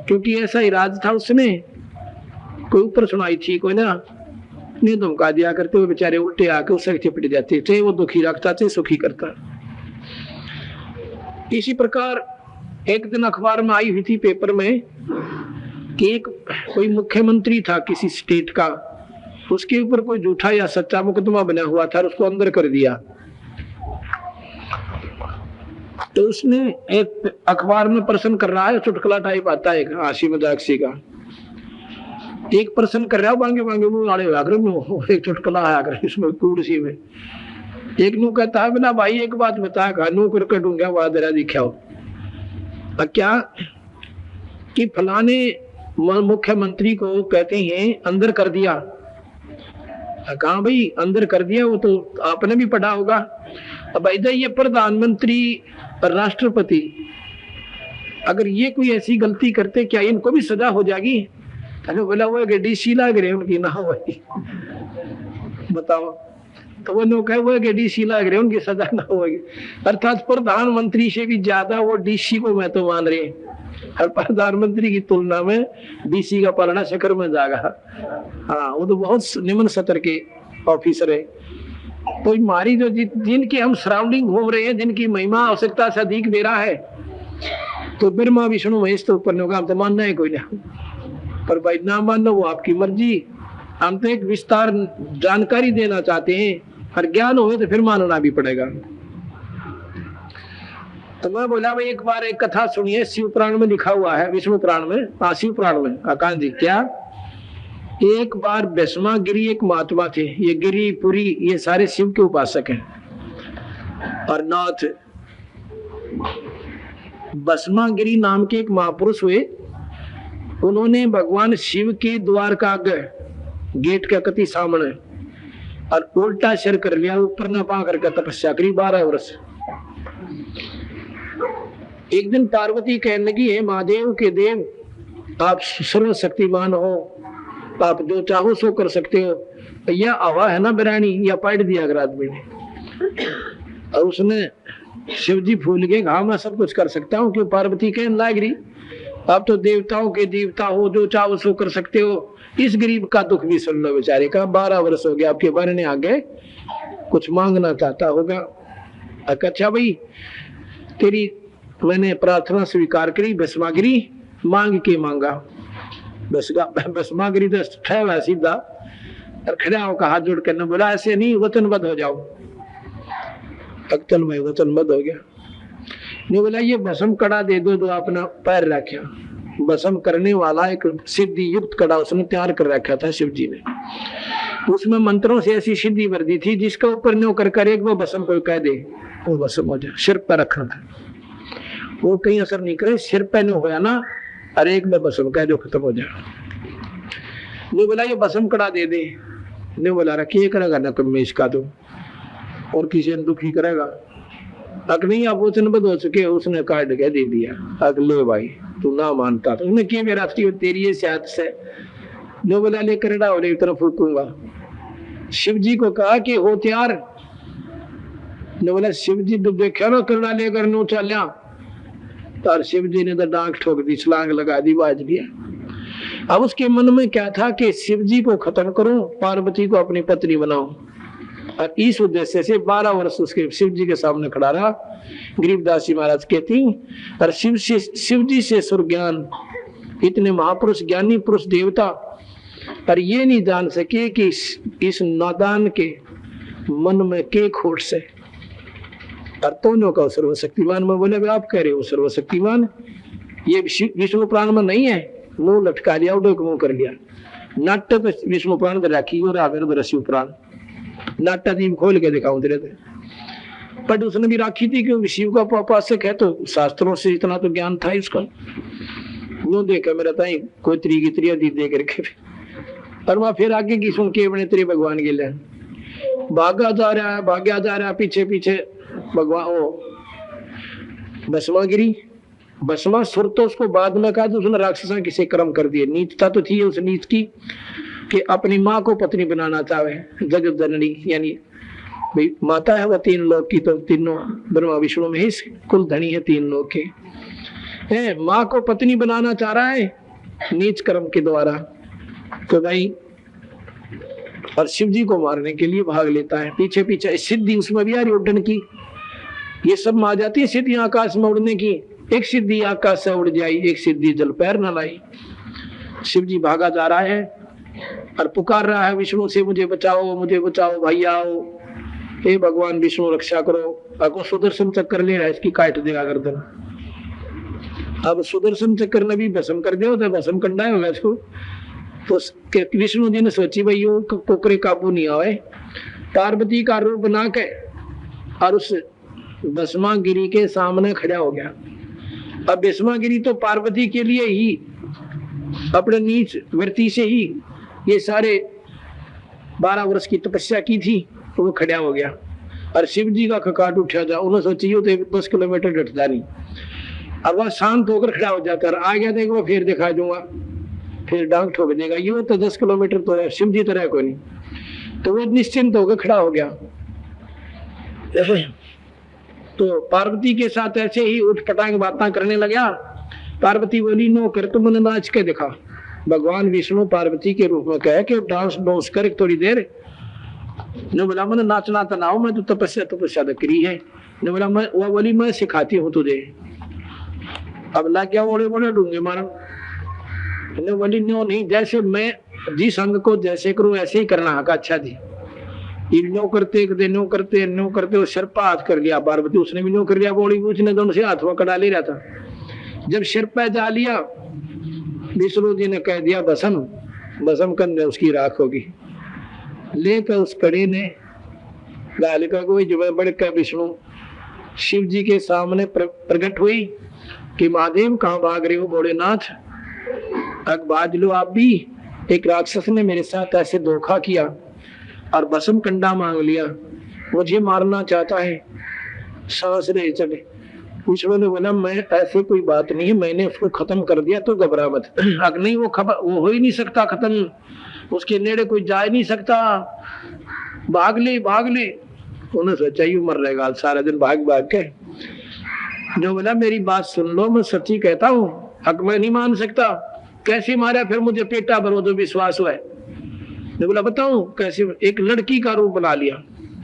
क्योंकि ऐसा ही राज था उसमें, कोई ऊपर सुनाई थी कोई ना नहीं धमका दिया करते, वो बेचारे उल्टे आके उससे चिपट जाते थे, वो दुखी रखता थे सुखी करता। इसी प्रकार एक दिन अखबार में आई हुई थी पेपर में कि एक कोई मुख्यमंत्री था किसी स्टेट का, उसके ऊपर कोई झूठा या सच्चा मुकदमा बना हुआ था, उसको अंदर कर दिया। तो उसने एक अखबार में प्रश्न कर रहा है, चुटकुला टाइप आता है हंसी मजाक सी का, एक प्रश्न कर रहा है बांगे बांगे मुंह आड़े एक चुटकुला आया कर इसमें कूड़ सी में, एक नू कहता है बिना भाई एक बात बता, नू करके ढूंढा वादरा दिखाओ, क्या कि फलाने मुख्यमंत्री को कहते हैं अंदर कर दिया, कहा भाई अंदर कर दिया, वो तो आपने भी पढ़ा होगा। अब इधर ये प्रधानमंत्री राष्ट्रपति अगर ये कोई ऐसी गलती करते क्या इनको भी सजा हो जाएगी? अरे बोला वो डीसी लाग रहे उनकी ना भाई बताओ, तो वो लोग वो डीसी लाग रहे उनकी सजा ना होगी, अर्थात प्रधानमंत्री से भी ज्यादा वो डीसी को मैं तो मान रहे हैं। हर प्रधानमंत्री की तुलना में डीसी का पालना शक्कर में जाएगा। हाँ, वो तो बहुत निम्न स्तर के ऑफिसर है। तो हमारी जो जिनकी हम सराउंडिंग घूम रहे हैं, जिनकी महिमा आवश्यकता से अधिक दे रहा है, तो ब्रह्मा विष्णु महेश तो ऊपर होगा, हम तो मानना है कोई ना। पर भाई ना मानो वो आपकी मर्जी, हम तो एक विस्तार जानकारी देना चाहते हैं, और ज्ञान हो तो फिर मानना भी पड़ेगा। तो मैं बोला भाई एक बार एक कथा सुनिए, शिव पुराण में लिखा हुआ है, विष्णु पुराण में, शिव पुराण में। आकाश जी क्या, एक बार भस्मागिरी एक महात्मा थे, ये गिरी पुरी ये सारे शिव के उपासक हैं। और नाथ भस्मागिरी नाम के एक महापुरुष हुए, उन्होंने भगवान शिव के द्वार का गेट के कति सामने और उल्टा सिर कर लिया, ऊपर न पा करके तपस्या करी 12 वर्ष। एक दिन पार्वती कहने लगी, हे महादेव के देव, आप सर्वशक्तिमान हो, आप जो चाहो सो कर सकते हो। यह हवा है ना बिरानी, या पाट दिया अगर आदमी ने। और उसने शिव जी फूल गए, हाँ मैं सब कुछ कर सकता हूँ। क्यों? पार्वती कहने लाग रही, आप तो देवताओं के देवता हो, जो चाहो सो कर सकते हो। इस गरीब का दुख भी सुन लो बेचारे का, 12 वर्ष हो गया आपके बनने आगे, कुछ मांगना चाहता होगा। अच्छा भाई, तेरी मैंने प्रार्थना स्वीकार करी, भस्मागिरी मांग के मांगा। भस्मागिरी तो ठहरा सीधा और खड़ा होकर हाथ जोड़ कर बोला, ऐसे नहीं, वचनबद्ध हो जाओ। चल भाई वचनबद्ध हो गया। नहीं बोला, ये भस्म कड़ा दे दो, तो अपना पैर रखा। भस्म करने वाला एक सिद्धि युक्त कड़ा उसने तैयार कर रखा था शिव जी ने। उसमें मंत्रों से ऐसी सिद्धि वर्दी थी, जिसका ऊपर न्यो कर एक वो भस्म कोई कह दे वो भस्म हो जाए। सिर पर रखना था, वो कहीं असर नहीं करे, सिर पे न्यो होया ना, अरे एक में भस्म कह दो, खत्म हो जाए। नहीं बोला, ये भस्म कड़ा दे दे। नहीं बोला, रखिए करेगा ना कभी मैं इसका दो, और किसी ने दुखी करेगा। अगर नहीं आप वचनबद्ध हो चुके, उसने काट के दे दिया। अगले भाई तू ना मानता तो उसने क्या, मेरा तेरी ये सियात से। जो बोला, लेकर डावले तरफ फूकूंगा। शिव जी को कहा कि हो तैयार। जो बोला, शिव जी तो देखा ना करना लेकर नो चलिया। और शिव जी ने तो डांग ठोक दी, छलांग लगा दी, बाज दिया। अब उसके मन में क्या था कि शिव जी को खत्म करूं, पार्वती को अपनी पत्नी बनाऊं। और इस उद्देश्य से 12 वर्ष उसके शिव जी के सामने खड़ा रहा। गरीबदास जी महाराज कहती, और शिव जी से सुर ज्ञान, इतने महापुरुष ज्ञानी पुरुष देवता, पर ये नहीं जान सके कि इस नादान के मन में के खोट से। और दोनों का सर्वशक्तिमान में बोले, आप कह रहे हो सर्वशक्तिमान, ये विष्णु पुराण में नहीं है। मुंह लटका लिया, उड़ो को मुंह कर लिया। नाट्य विष्णु पुराण राखी और आवेर शिव पुराण नाट्य जी खोल के दिखाऊं तेरे थे। पर उसने भी राखी थी कि शिव का उपासक है, तो शास्त्रों से इतना तो ज्ञान था इसका। वो देखा मेरा ताई कोई त्रिया दी दे करके, और वहां फिर आगे की सुन के अपने तेरे भगवान के लिए भागा जा रहा है पीछे पीछे भगवान। वो भस्मागिरी, भस्मा सुर तो उसको बाद में कहा, तो उसने राक्षसा किसे कर्म कर दिए। नीचता तो थी उस नीच की कि अपनी माँ को पत्नी बनाना चाहे, जगत जननी, यानी भाई माता है वह 3 लोक की, तो तीनों ब्रह्मा विष्णु महेश कुल धनी है 3 लोक के। माँ को पत्नी बनाना चाह रहा है नीच कर्म के द्वारा, तो भाई और शिव जी को मारने के लिए भाग लेता है पीछे पीछे। सिद्धि उसमें भी आ रही उड्डन की, ये सब आ जाती है सिद्धि आकाश में उड़ने की। एक सिद्धि आकाश से उड़ जाई, एक सिद्धि जल पैर न लाई। शिव जी भागा जा रहा है और पुकार रहा है विष्णु से, मुझे बचाओ भैया आओ, हे भगवान विष्णु रक्षा करो। अगो सुदर्शन चक्कर ले रहा है, इसकी काट देगा गर्दन। अब सुदर्शन चक्कर ने भी भस्म कर दिया, तो भस्म कंडा होगा इसको। तो विष्णु जी ने सोची भाई यो कोकरे काबू नहीं आवे, पार्वती का रूप बना के और उस भस्मागिरी के सामने खड़ा हो गया। अब भस्मागिरी तो पार्वती के लिए ही अपने नीच वृत्ति से ही ये सारे 12 वर्ष की तपस्या की थी, तो वो खड़ा हो गया। और शिव जी का खकाट उठा था, उन्होंने सोची तो 10 किलोमीटर डटता नहीं। अब वह शांत होकर खड़ा हो जाता है, आ गया देखो वो फिर दिखा दूंगा, फिर डांग ठोक देगा। यूं तो 10 किलोमीटर तो है, शिव जी तरह कोई नहीं। तो वो निश्चिंत होकर खड़ा हो गया। तो पार्वती के साथ ऐसे ही उठ पटांग बातें करने लगा। पार्वती बोली नो कर, तुम मैंने नाच के दिखा। भगवान विष्णु पार्वती के रूप में कहे कि डांस डोंस कर थोड़ी देर। ने बोला मैंने नाचना तो ना हो, मैं तो तपस्या तो करी है। ने बोला मैं, वो बोली मैं सिखाती हूँ तुझे। अब ला क्या बोले बोले डूंगे मारा। ने बोली नो नहीं, जैसे मैं जिस अंग को जैसे करूँ ऐसे ही करना है। अच्छा जी, नो करते नो करते नो करते वो सिरपा हाथ कर लिया पार्वती, उसने भी नो कर लिया। बोली उसने दोनों से हाथ में कड़ा ले रहा था। जब सिरपा जा लिया, विष्णु जी ने कह दिया भस्म, भस्म करने उसकी राख होगी। लेकर उस कड़े ने गालिका को जो बढ़कर विष्णु शिव जी के सामने प्रकट हुई कि महादेव कहाँ भाग रहे हो भोलेनाथ, अब बाज लो आप भी। एक राक्षस ने मेरे साथ ऐसे धोखा किया और भस्म कंडा मांग लिया, मुझे मारना चाहता है, सांस नहीं चले। विष्णु ने बोला मैं ऐसे कोई बात नहीं है, मैंने उसको खत्म कर दिया, तो घबरा मत। अगर नहीं वो हो ही नहीं सकता खत्म, उसके नेड़े कोई जा ही नहीं सकता, भाग ले भाग ले। उन्होंने सोचा यू मर रहेगा सारा दिन भाग भाग के। जो बोला मेरी बात सुन लो, मैं सच्ची कहता हूँ, हक मैं नहीं मान सकता। कैसे मारा, फिर मुझे पेटा भरो तो विश्वास हुआ। ने बोला बताऊं कैसे। एक लड़की का रूप बना लिया,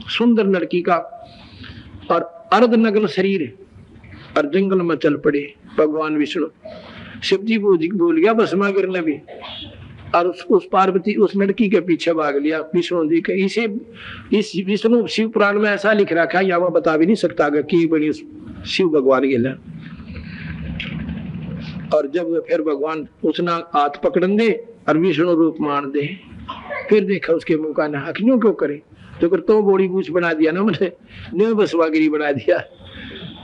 सुंदर लड़की का, और अर्धनग्न शरीर, और जंगल में चल पड़े भगवान विष्णु। शिव जी भूल गया भस्मा गिरने भी, और उस पार्वती उस लड़की के पीछे भाग लिया विष्णु जी के। इसे इस विष्णु शिव पुराण में ऐसा लिख रखा है, या मैं बता भी नहीं सकता कि बड़ी शिव भगवान गिला। और जब फिर भगवान उसना हाथ पकड़न दे और विष्णु रूप मान दे, फिर देखा उसके मुंह का ना क्यों क्यों करे, तो कर तो बोड़ी पूछ बना दिया ना मैंने, न्यू बसवागिरी बना दिया,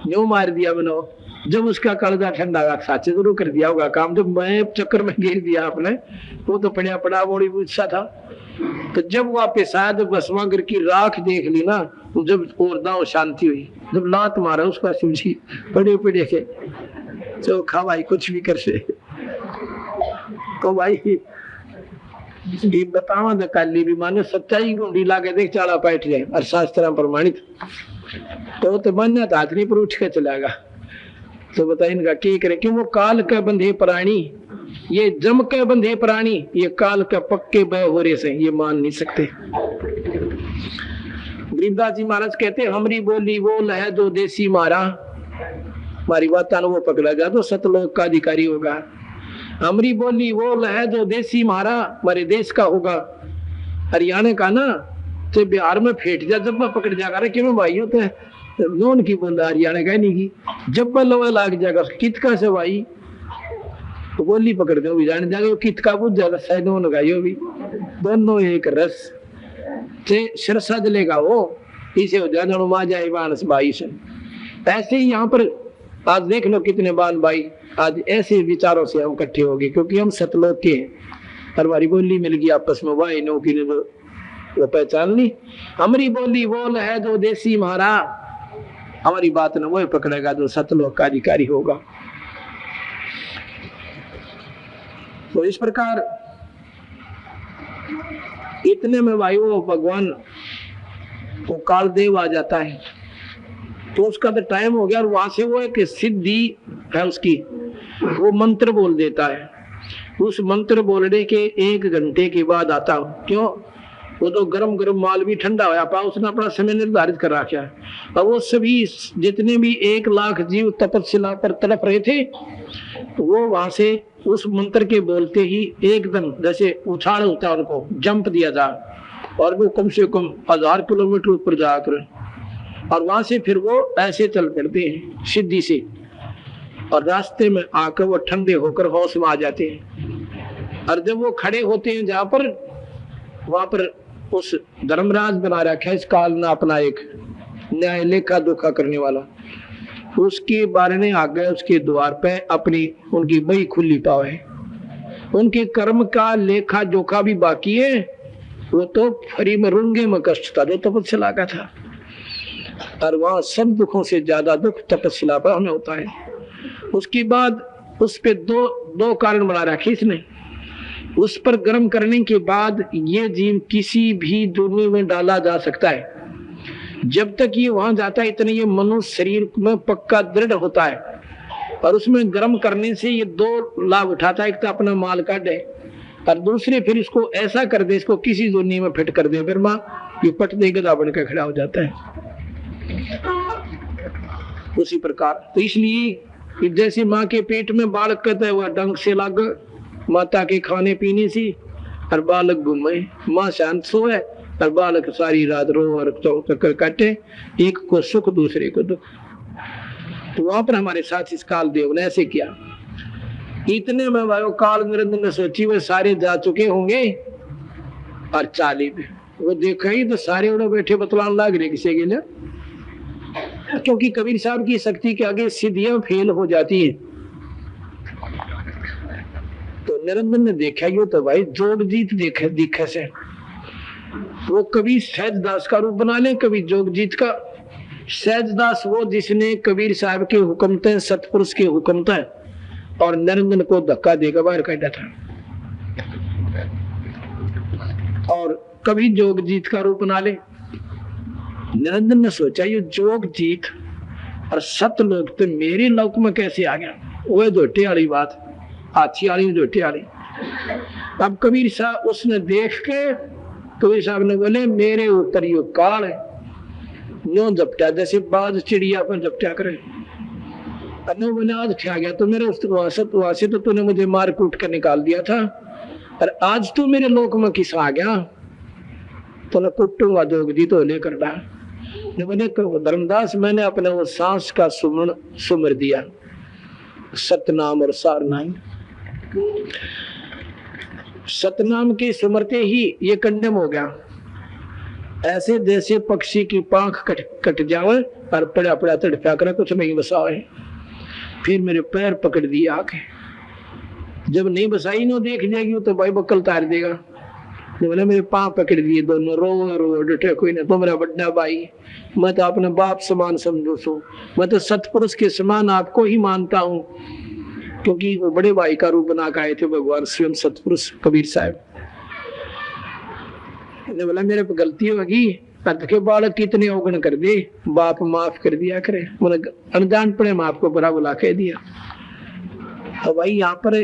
न्यू मार दिया मैंने। जब उसका कालजा ठंडा हुआ, साचे जरूर कर दिया होगा काम। जब मैं चक्कर में गिर दिया आपने, वो तो पड़ा पड़ा बोड़ी पूछा था। तो जब वापिस आया, जब भस्मागिर की राख देख ली ना, तो जब और दांव शांति हुई। जब लात मारा उसका शिव जी बड़े पड़े के चौखा भाई कुछ भी कर से तो भाई ये बतावा न काली भी माने सच्चाई को ढीला के देख चाला बैठ जाए और शास्त्र प्रमाणित तो मान्य हाथ नहीं पर उठ के चलेगा। तो बताइए इनका क्या करे, क्यों वो काल के बंधे प्राणी, ये जम के बंधे प्राणी, ये काल के पक्के बह हो रहे से ये मान नहीं सकते। गरीबदास जी महाराज कहते हमारी बोली वो लह जो देसी मारा, हमारी बात वो पकड़ेगा तो सतलोक का अधिकारी होगा। हमारी बोली वो लह जो देसी मारा, हमारे देश का होगा। हरियाणा का ना तो बिहार में फेंट जा जब पकड़ जाएगा, क्यों भाई होते हैं नोन की बोला हरियाणा का नहीं की, जब लोहा लाग जाएगा कितका से भाई तो बोली पकड़ दो भी जाने जाएगा, कितका बुझ जाएगा शायद नोन का यो भी दोनों एक रस से सरसा जलेगा वो, इसे हो जाए मा जाए मानस भाई से। ऐसे ही यहाँ पर आज देख लो कितने बाल भाई आज ऐसे विचारों से हम इकट्ठे हो गए, क्योंकि हम सतलोक के हर बारी बोली मिल गई आपस में, वाई नो की वो पहचान ली। हमारी बोली बोल है जो देसी मारा, हमारी बात न वो पकड़ेगा जो सतलोक का अधिकारी होगा। तो इस प्रकार इतने में वायु भगवान को कालदेव आ जाता है, तो उसका तो टाइम हो गया और वहां से वो एक सिद्धि है उसकी, वो मंत्र बोल देता है। उस मंत्र बोलने के 1 घंटे के बाद आता हो, क्यों वो तो गरम गरम माल भी ठंडा होया पा, उसने अपना समय निर्धारित कर रखा है। और वो सभी जितने भी 1 लाख जीव तपस्या पर तड़प रहे थे, वो वहां से उस मंत्र के बोलते ही एकदम जैसे उछाल होता है उनको जंप दिया जाए, और वो कम से कम 1000 किलोमीटर ऊपर जाकर, और वहां से फिर वो ऐसे चल पड़ते हैं सिद्धि से, और रास्ते में आकर वो ठंडे होकर होश में आ जाते हैं। और जब वो खड़े होते हैं जहां पर, वहां पर उस धर्मराज बना रखा है इस काल ने अपना एक न्याय लेखा धोखा करने वाला, उसके बारे में आ गए उसके द्वार पे अपनी उनकी बही खुली पावे। उनके कर्म का लेखा जोखा भी बाकी है, वो तो फरी में रुंगे में कष्ट था जो तपस्या का था, और वहां सब दुखों से ज्यादा दुख तपस्या पर हमें होता है। उसके बाद उस पे दो कारण बना रखे इसने। उस पर गर्म करने के बाद ये जीव किसी भी दुनिया में डाला जा सकता है, जब तक ये वहां जाता है इतने ये मनुष्य शरीर में पक्का दृढ़ होता है। और उसमें गर्म करने से ये दो लाभ उठाता है, एक तो अपना माल काटे और दूसरे फिर इसको ऐसा कर दे, इसको किसी जोनी में फिट कर दे, फिर माँ ये पट दे गधा बन के खड़ा हो जाता है। उसी प्रकार तो इसलिए जैसे माँ के पेट में बालक कहता है वह ढंग से लग माता के खाने पीने से और बालक घूमे, माँ शांत सोए और बालक सारी रात रो और चक्कर काटे, एक को सुख दूसरे को दुख। तो वहां पर हमारे साथ इस काल देव ने ऐसे किया। इतने में भाई काल निरंजन ने सोची वे सारे जा चुके होंगे और चाली पे वो देखा ही तो सारे उड़े बैठे बतलान लाग रहे किसी के लिए, क्योंकि कबीर साहब की शक्ति के आगे सिद्धियां फेल हो जाती है। तो निरंजन ने देखा यो तो भाई जोग जीत दिखे से वो कभी सहजदास का रूप बना ले, कभी जोगजीत का। सहजदास वो जिसने कबीर साहब के हुक्म थे, सतपुरुष के हुक्म थे, और निरंजन को धक्का देकर बाहर काटा था। और कभी जोगजीत का रूप बना ले। निरंजन ने सोचा ये जोगजीत और सतलोक तो मेरे लोक में कैसे आ गया, वो झोटे वाली बात, हाथी वाली झोटे वाली। अब कबीर साहब उसने देख के कबीर साहब ने बोले मेरे ऊपर यो काल है, यूं झपटा जैसे बाज चिड़िया पर झपटा करे। अनु बोले आज ठा गया तो मेरे वहां से तो तूने मुझे मार कूट कर निकाल दिया था, और आज तू मेरे लोक में किस आ गया, तो मैं कुटूंगा जोगजी तो लेकर डा। बोले धर्मदास मैंने अपने वो सांस का सुमन सुमर दिया, सतनाम और सारनाम। सतनाम के सुमरते ही ये कंडम हो गया, ऐसे जैसे पक्षी की पांख कट जावे और पड़ा पड़ा तड़फा कर कुछ नहीं बसाए। फिर मेरे पैर पकड़ दिए आके, जब नहीं बसाई नो देख जाएगी तो भाई बकल तार देगा। बोले मेरे पांव पकड़ दिए दोनों, रो रो डटे कोई ना, तो मेरा बड़ा भाई, मैं तो अपने बाप समान समझू सो, मैं तो सतपुरुष के समान आपको ही मानता हूँ, क्योंकि वो बड़े भाई का रूप बना के आए थे भगवान स्वयं सतपुरुष कबीर साहब। बोला मेरे पे गलती होगी, पद के बालक कितने अवगुण कर दे, बाप माफ कर दिया करे, अनजान पड़े मैं आपको बुरा बुला कह दिया। तो भाई यहाँ पर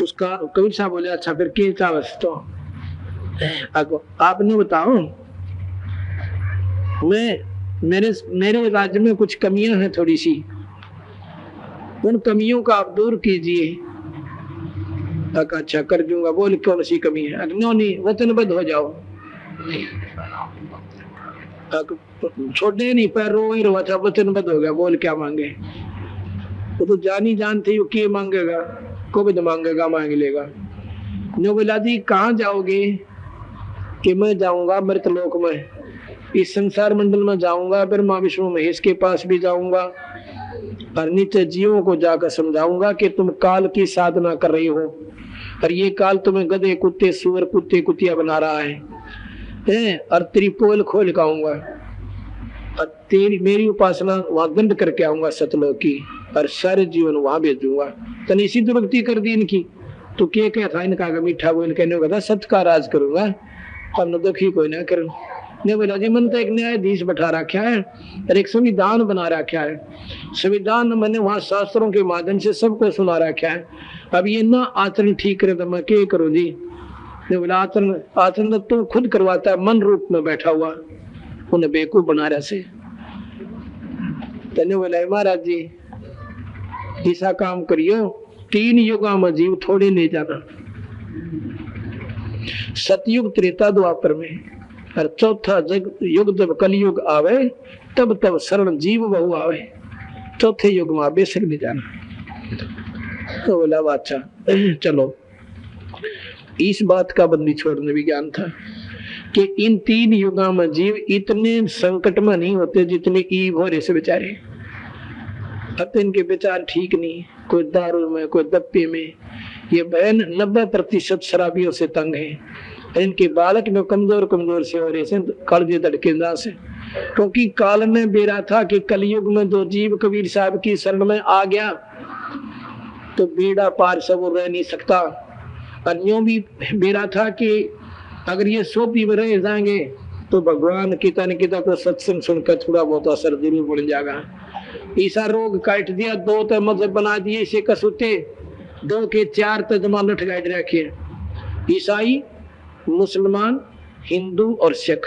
उसका कबीर साहब बोले अच्छा फिर क्या चावस, तो आपने बताओ मेरे राज्य में कुछ कमियां हैं थोड़ी सी, उन कमियों का आप दूर कीजिए। अच्छा कर दूंगा। बोल कौन सी कमी है? नहीं वचनबद्ध हो जाओ, छोड़ने नहीं पैर रो ही रो, अच्छा वचनबद्ध हो गया, बोल क्या मांगे? वो तो जानी जानते हो कि मांगेगा, को भी मांगेगा मांग लेगा। नो बोला जी कहाँ जाओगे? कि मैं जाऊंगा मृतलोक में, इस संसार मंडल में जाऊंगा, फिर माँ विष्णु महेश के पास भी जाऊंगा और नित्य जीवों को जाकर समझाऊंगा कि तुम काल की साधना कर रही हो और ये काल तुम्हें गधे कुत्ते सुअर कुत्ते कुतिया बना रहा है, और तेरी पोल खोल के आऊंगा और तेरी मेरी उपासना वहां दंड करके आऊंगा सतलोक की, और सारे जीवन वहां भेजूंगा। तने इसी दुर्गति कर दी इनकी, तो क्या क्या था इनका मीठा बोल कहने का था सत का राज करूंगा, हमने दुखी कोई ना करूँ। ने बोला जी मन तो एक न्यायाधीश बैठा रखा है और एक संविधान बना रखा है, संविधान मैंने वहां शास्त्रों के माध्यम से सबको सुना रखा है, अब ये ना आचरण ठीक करे तो मैं क्या करूं जी? ने बोला आचरण तो खुद करवाता है, मन रूप में बैठा हुआ उन्हें बेवकूफ बना रहा से। तने बोला महाराज जी ऐसा काम करियो, 3 युगा में जीव थोड़े ले जाना, सतयुग त्रेता द्वापर में, और चौथा युग जब कलयुग आवे तब तब शरण जीव बहु आवे, चौथे युग में बेशक ले जाना। तो बोला अच्छा चलो। इस बात का बंदी छोड़ने भी ज्ञान था कि इन 3 युगों में जीव इतने संकट में नहीं होते जितने ईव हो रहे से बेचारे। अब तो इनके विचार ठीक नहीं, कोई दारू में कोई दप्पे में, ये बहन 90% शराबियों से तंग है, इनके बालक में कमजोर से हो रहे से कालजे धड़केदार से, क्योंकि काल ने बेरा था कि कलयुग में जो जीव कबीर साहब की शरण में आ गया तो बेड़ा पार सब रह नहीं सकता, और यूं भी बेरा था कि अगर ये सोपी में रह जाएंगे तो भगवान किता न किता तो सत्संग सुनकर थोड़ा बहुत असर जरूर पड़ जाएगा। ईसा रोग काट दिया, 2 तो मजहब बना दिए, इसे कसूते 2 के 4 तो जमानत गाइड रखे, ईसाई, मुसलमान, हिंदू और सिख,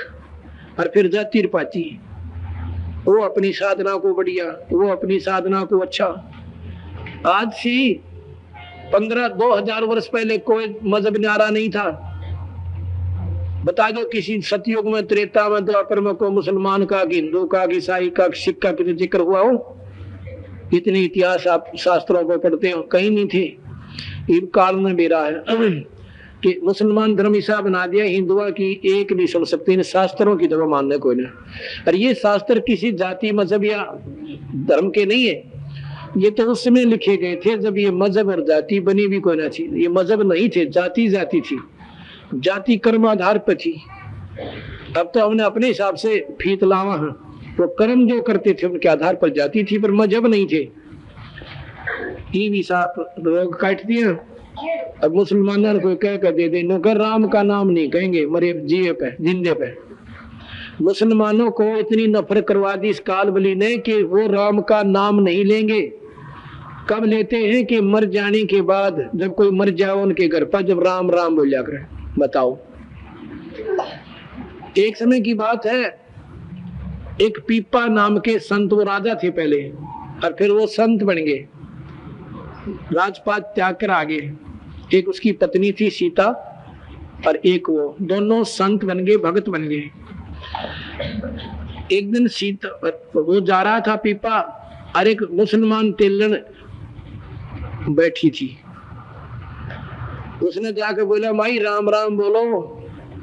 और फिर जाति पाती, वो अपनी साधना को बढ़िया, वो अपनी साधना को अच्छा। आज से 15-2000 वर्ष पहले कोई मजहब न्यारा नहीं था। बता दो किसी सतयुग में, त्रेता में, द्वापर में कोई मुसलमान का, हिंदू का, ईसाई का, सिख का किसी जिक्र हुआ हो? इतने इतिहास आप शास्त्रों को पढ़ते हो, कहीं नहीं थे। इस काल में बेरा है कि मुसलमान धर्म ऐसा बना दिया, हिंदुओं की एक नहीं सुन सकते, इन शास्त्रों की दवा मानने कोई नहीं। और ये शास्त्र किसी जाति मजहब या धर्म के नहीं है, ये तो उस समय लिखे गए थे जब ये मजहब और जाति बनी भी कोई ना थी। ये मजहब नहीं थे, जाति जाति थी, जाति कर्म आधार पर थी। अब तो हमने अपने हिसाब से फीत लावा है, वो कर्म जो करते थे उनके आधार पर जाति थी, पर मजहब नहीं थे। रोग काट दिया। अब मुसलमानों को कह कर दे देना, राम का नाम नहीं कहेंगे मरे जिए पे, जिंदे पे। मुसलमानों को इतनी नफरत करवा दी इस काल बली ने कि वो राम का नाम नहीं लेंगे। कब लेते हैं? कि मर जाने के बाद, जब कोई मर जाओ उनके घर पर, जब राम राम बोलिया करें। बताओ, एक समय की बात है, एक पीपा नाम के संत, वो राजा थे पहले और फिर वो संत बन गए, राजपाट त्याग कर आगे। एक उसकी पत्नी थी सीता और एक वो, दोनों संत बन गए, भगत बन गए। एक दिन सीता, वो जा रहा था पीपा, और एक मुसलमान तेलन बैठी थी। उसने जाकर बोला, माई राम राम बोलो,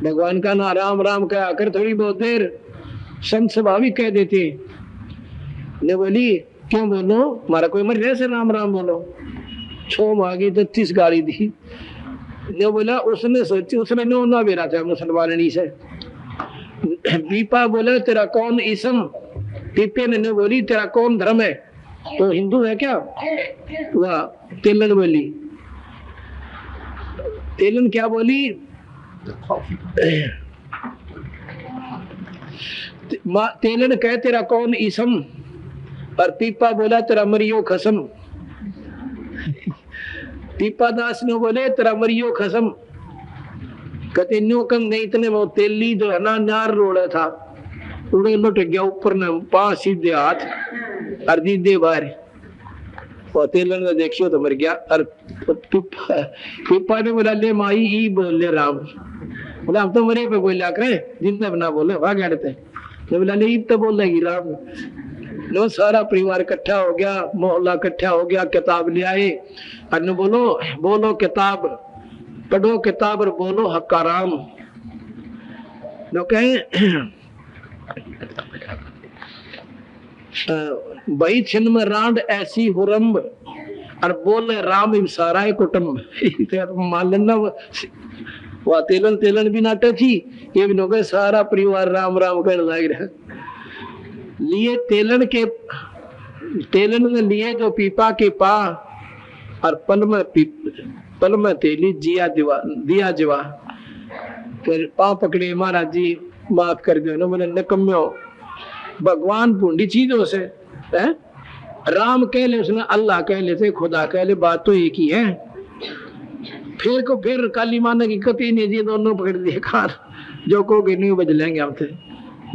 भगवान का ना राम राम कहा कर थोड़ी बहुत देर, संत स्वाभाविक कह देते। ने बोली, क्यों बोलो, हमारा कोई मर रहे से राम राम बोलो। छो मांगी तो 30 गाली दी। ने बोला, उसने सोची, उसने ना बेरा था मुसलमानी से। पीपा बोला, तेरा कौन इसम? पीपे ने बोली, तेरा कौन धर्म है? तो हिंदू है क्या? वह तेलन बोली। तेलन क्या बोली? तेलन कहे, तेरा कौन इसम? और पीपा बोला, तेरा मरियो खसम। पीपा दास ने बोले, तेरा मरियो खसम। कहते न्योकम नहीं, इतने वो तेली जो है ना, नार रोड़ा था, उड़े लुट गया ऊपर ने, 5 सीधे हाथ और दीदे बाहर। और तेलन ने देखियो तो मर गया। और पीपा ने बोला, ले माई ई बोल ले राम। बोला, हम तो मरे पे बोला करे, जिंदा बना बोले वहां गड़ते। बोला, ले तो बोलेगी राम। लो सारा परिवार इकट्ठा हो गया, मोहल्ला इकट्ठा हो गया, किताब ले आए और बोलो बोलो किताब, पढ़ो किताब और बोलो हक्का राम। लो कहे भाई छिन में रांड ऐसी हुरम्ब, और बोले राम सारा कुटुम्ब। मान लेना वह तेलन तेलन भी नाटे थी, ये भी लोग सारा परिवार राम राम कहने लग रहा। लिए तेलन ने लिए जो पीपा के पा, और पल में तेली जिया दिया जवा। फिर पा पकड़े, महाराज जी माफ कर दो। बोले, निकम्यो, भगवान पूंडी चीजों से है, राम कह ले उसने, अल्लाह कह ले, खुदा कह ले, बात तो एक ही है। फिर काली माने की कती नहीं जी, दोनों पकड़ दिए कान, जो कहोगे नहीं बज लेंगे हम थे।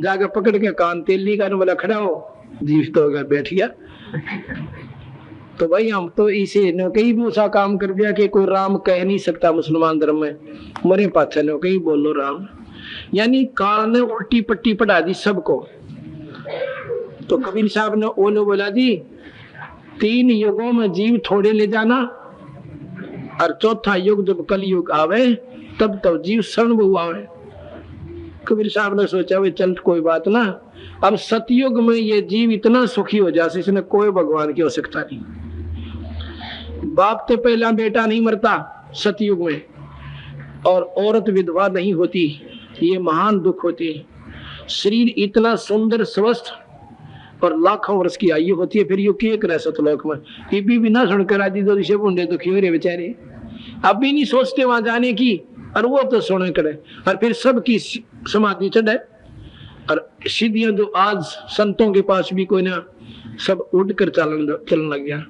जाकर पकड़ के कान तेली का, बोला खड़ा हो, जीवित तो होकर बैठ गया। तो भाई हम तो इसे न कहीं भी ऐसा काम कर दिया कि कोई राम कह नहीं सकता मुसलमान धर्म में, मरे पाछे न कहीं बोलो राम। यानी काल ने उल्टी पट्टी पढ़ा दी सबको। तो कबीर साहब ने ओने बोला जी, 3 युगों में जीव थोड़े ले जाना, और चौथा युग जब कल युग आवे तब तब जीव शरण आवे। कबीर साहब ने सोचा, भाई चल कोई बात ना, अब सतयुग में ये जीव इतना सुखी हो जाए, इसने कोई भगवान की आवश्यकता नहीं। बाप तो पहला बेटा नहीं मरता सतयुग में, और औरत विधवा नहीं होती, ये महान दुख होती है। शरीर इतना सुंदर स्वस्थ और लाखों वर्ष की आयु होती है, फिर यू के करे सतलोक में। बीबी भी ना सुनकर आदि दो दिशे बुंडे दुखी हो रहे बेचारे, अब भी नहीं सोचते वहां जाने की, और वो तो सुने करे। और फिर सबकी समाधि चढ़े, और सिद्धियां जो आज संतों के पास भी कोई ना, सब उड़कर चलने लग गया।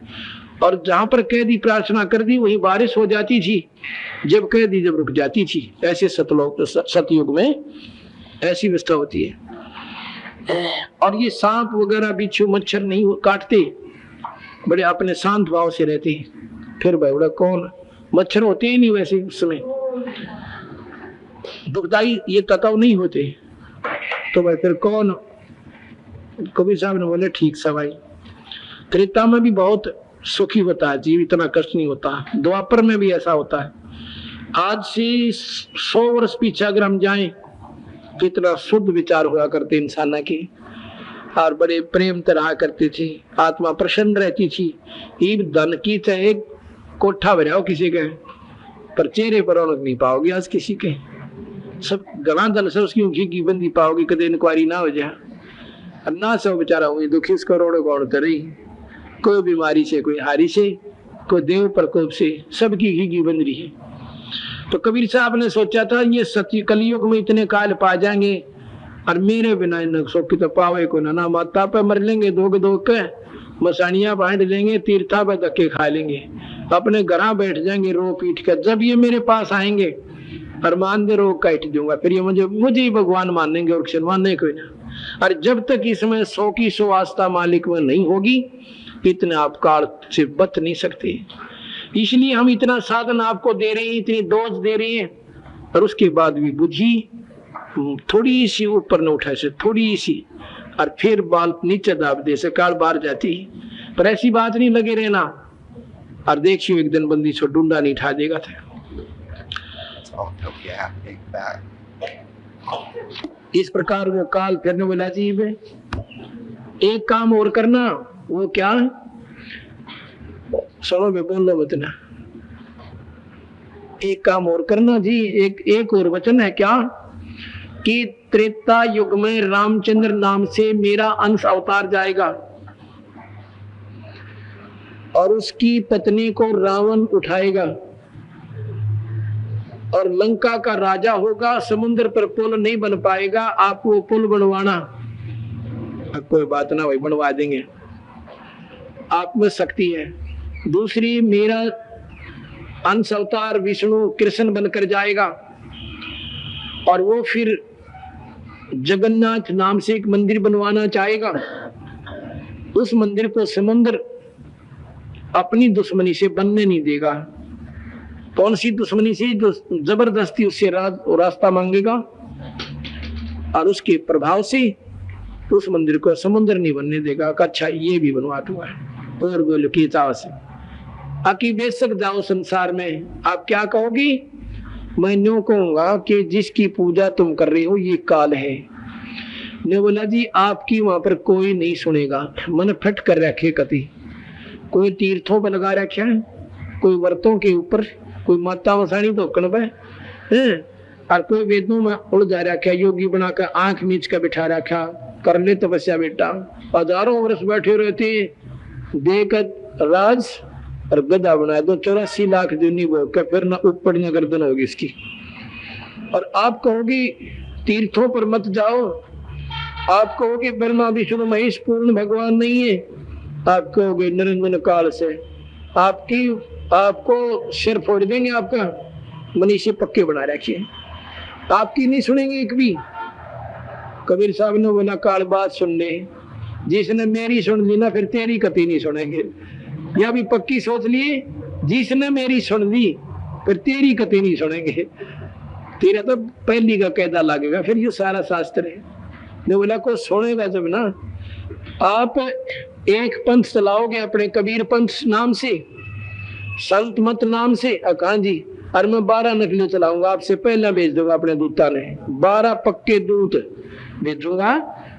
और जहां पर कैदी प्रार्थना कर दी वहीं बारिश हो जाती थी, जब कैदी जब रुक जाती थी। ऐसे सतयुग में ऐसी व्यवस्था होती है। और ये सांप वगैरह बिच्छू मच्छर नहीं काटते, बड़े अपने शांत भाव से रहते हैं। फिर बड़ा कौन, मच्छर होते ही नहीं वैसे उस समय, दुखदाई ये तताव नहीं होते, तो भाई फिर कौन। कबीर साहब ने बोले ठीक सवाई। त्रेता में भी बहुत सुखी होता है जीव, इतना कष्ट नहीं होता। द्वापर में भी ऐसा होता है। आज से 100 वर्ष पीछे अगर हम जाएं, कितना शुद्ध विचार हुआ करते इंसान के, और बड़े प्रेम तरह करते थे, आत्मा प्रसन्न रहती थी। ईब धन की चाहे एक कोठा भराओ किसी के, पर चेहरे पर रौनक नहीं पाओगे आज किसी के। सब गला धन से उसकी ऊँखी की बंदी पाओगे, कदे इंक्वायरी ना हो जाए। ना सब बेचारा हुई दुखी करोड़ों कौन तरी, कोई बीमारी से, कोई हारी से, कोई देव प्रकोप से, सबकी घी की बन रही है। तो कबीर साहब ने सोचा था ये सत्य कलयुग में इतने काल पा जाएंगे, और मेरे बिना इन सुख तो पावे को ना। माता पे मर लेंगे दो के, मसानियां बांट लेंगे, तीर्था पे धक्के खा लेंगे, अपने घर बैठ जाएंगे रो पीट कर। जब ये मेरे पास आएंगे और मान दे रोग काट दूंगा, फिर ये मुझे ही भगवान मानेंगे और किसी मानने कोई ना। और जब तक इसमें 100 की 100 आस्था मालिक में नहीं होगी, इतने आप काल से बच नहीं सकते। इसलिए हम इतना साधन आपको दे रहे हैं, इतनी डोज दे रहे हैं, और उसके बाद भी बुझी थोड़ी सी ऊपर न उठा से, थोड़ी सी, और फिर बाल नीचे दाब दे से काल बाहर जाती। पर ऐसी बात नहीं लगे रहना, और देखियो एक दिन बंदी से डूंडा नहीं उठा देगा था। इस प्रकार वो काल फिरने वाला जीव है। एक काम और करना, वो क्या है, सुनो मैं बोल लो मत ना। एक काम और करना जी, एक और वचन है क्या कि त्रेता युग में रामचंद्र नाम से मेरा अंश अवतार जाएगा, और उसकी पत्नी को रावण उठाएगा, और लंका का राजा होगा। समुद्र पर पुल नहीं बन पाएगा, आपको पुल बनवाना, कोई बात ना, वही बनवा देंगे, आप में शक्ति है। दूसरी, मेरा अंश अवतार विष्णु कृष्ण बनकर जाएगा, और वो फिर जगन्नाथ नाम से एक मंदिर बनवाना चाहेगा। उस मंदिर को समुद्र अपनी दुश्मनी से बनने नहीं देगा। कौन सी दुश्मनी से? जो जबरदस्ती उससे रास्ता मांगेगा, और उसके प्रभाव से उस मंदिर को समुद्र नहीं बनने देगा। अच्छा ये भी बनवा दूंगा, और बोलो की चाव से आकी बेशक जाओ संसार में। आप क्या कहोगी? मैं न्यू कहूंगा कि जिसकी पूजा तुम कर रहे हो ये काल है। ने बोला जी आपकी वहां पर कोई नहीं सुनेगा, मन फट कर रखे कति। कोई तीर्थों पर लगा रखा है, कोई व्रतों के ऊपर, कोई माता वसाणी धोकन पे, और कोई वेदों में उलझा रखा, योगी बनाकर आंख मीच कर बिठा रखा, कर ले तपस्या बेटा। हजारों वर्ष बैठे रहते देकर राज, और गधा बनाया दो 84 लाख दुनी भोग का, फिर ना ऊपर न गर्दन होगी इसकी। और आप कहोगे तीर्थों पर मत जाओ, आप कहोगे ब्रह्मा विष्णु महेश पूर्ण भगवान नहीं है, आप कहोगे निरंजन काल से, आपको सिर फोड़ देंगे, आपका मनीषी पक्के बना रखिए, आपकी नहीं सुनेंगे एक भी। कबीर साहब ने बोला काल बात सुन ले, जिसने मेरी सुन ली ना फिर तेरी कति नहीं सुनेंगे। या भी पक्की सोच लिए, जिसने मेरी सुन ली फिर तेरी कति नहीं सुनेंगे, तेरा तो पहली का कैदा लगेगा। फिर ये सारा शास्त्र है। ने बोला को सुनेगा जब ना, आप एक पंथ चलाओगे अपने कबीर पंथ नाम से, संत मत नाम से, कहा जी और मैं 12 नकली चलाऊंगा, आपसे पहला भेज दूंगा अपने दूता ने, 12 पक्के दूत भेजूंगा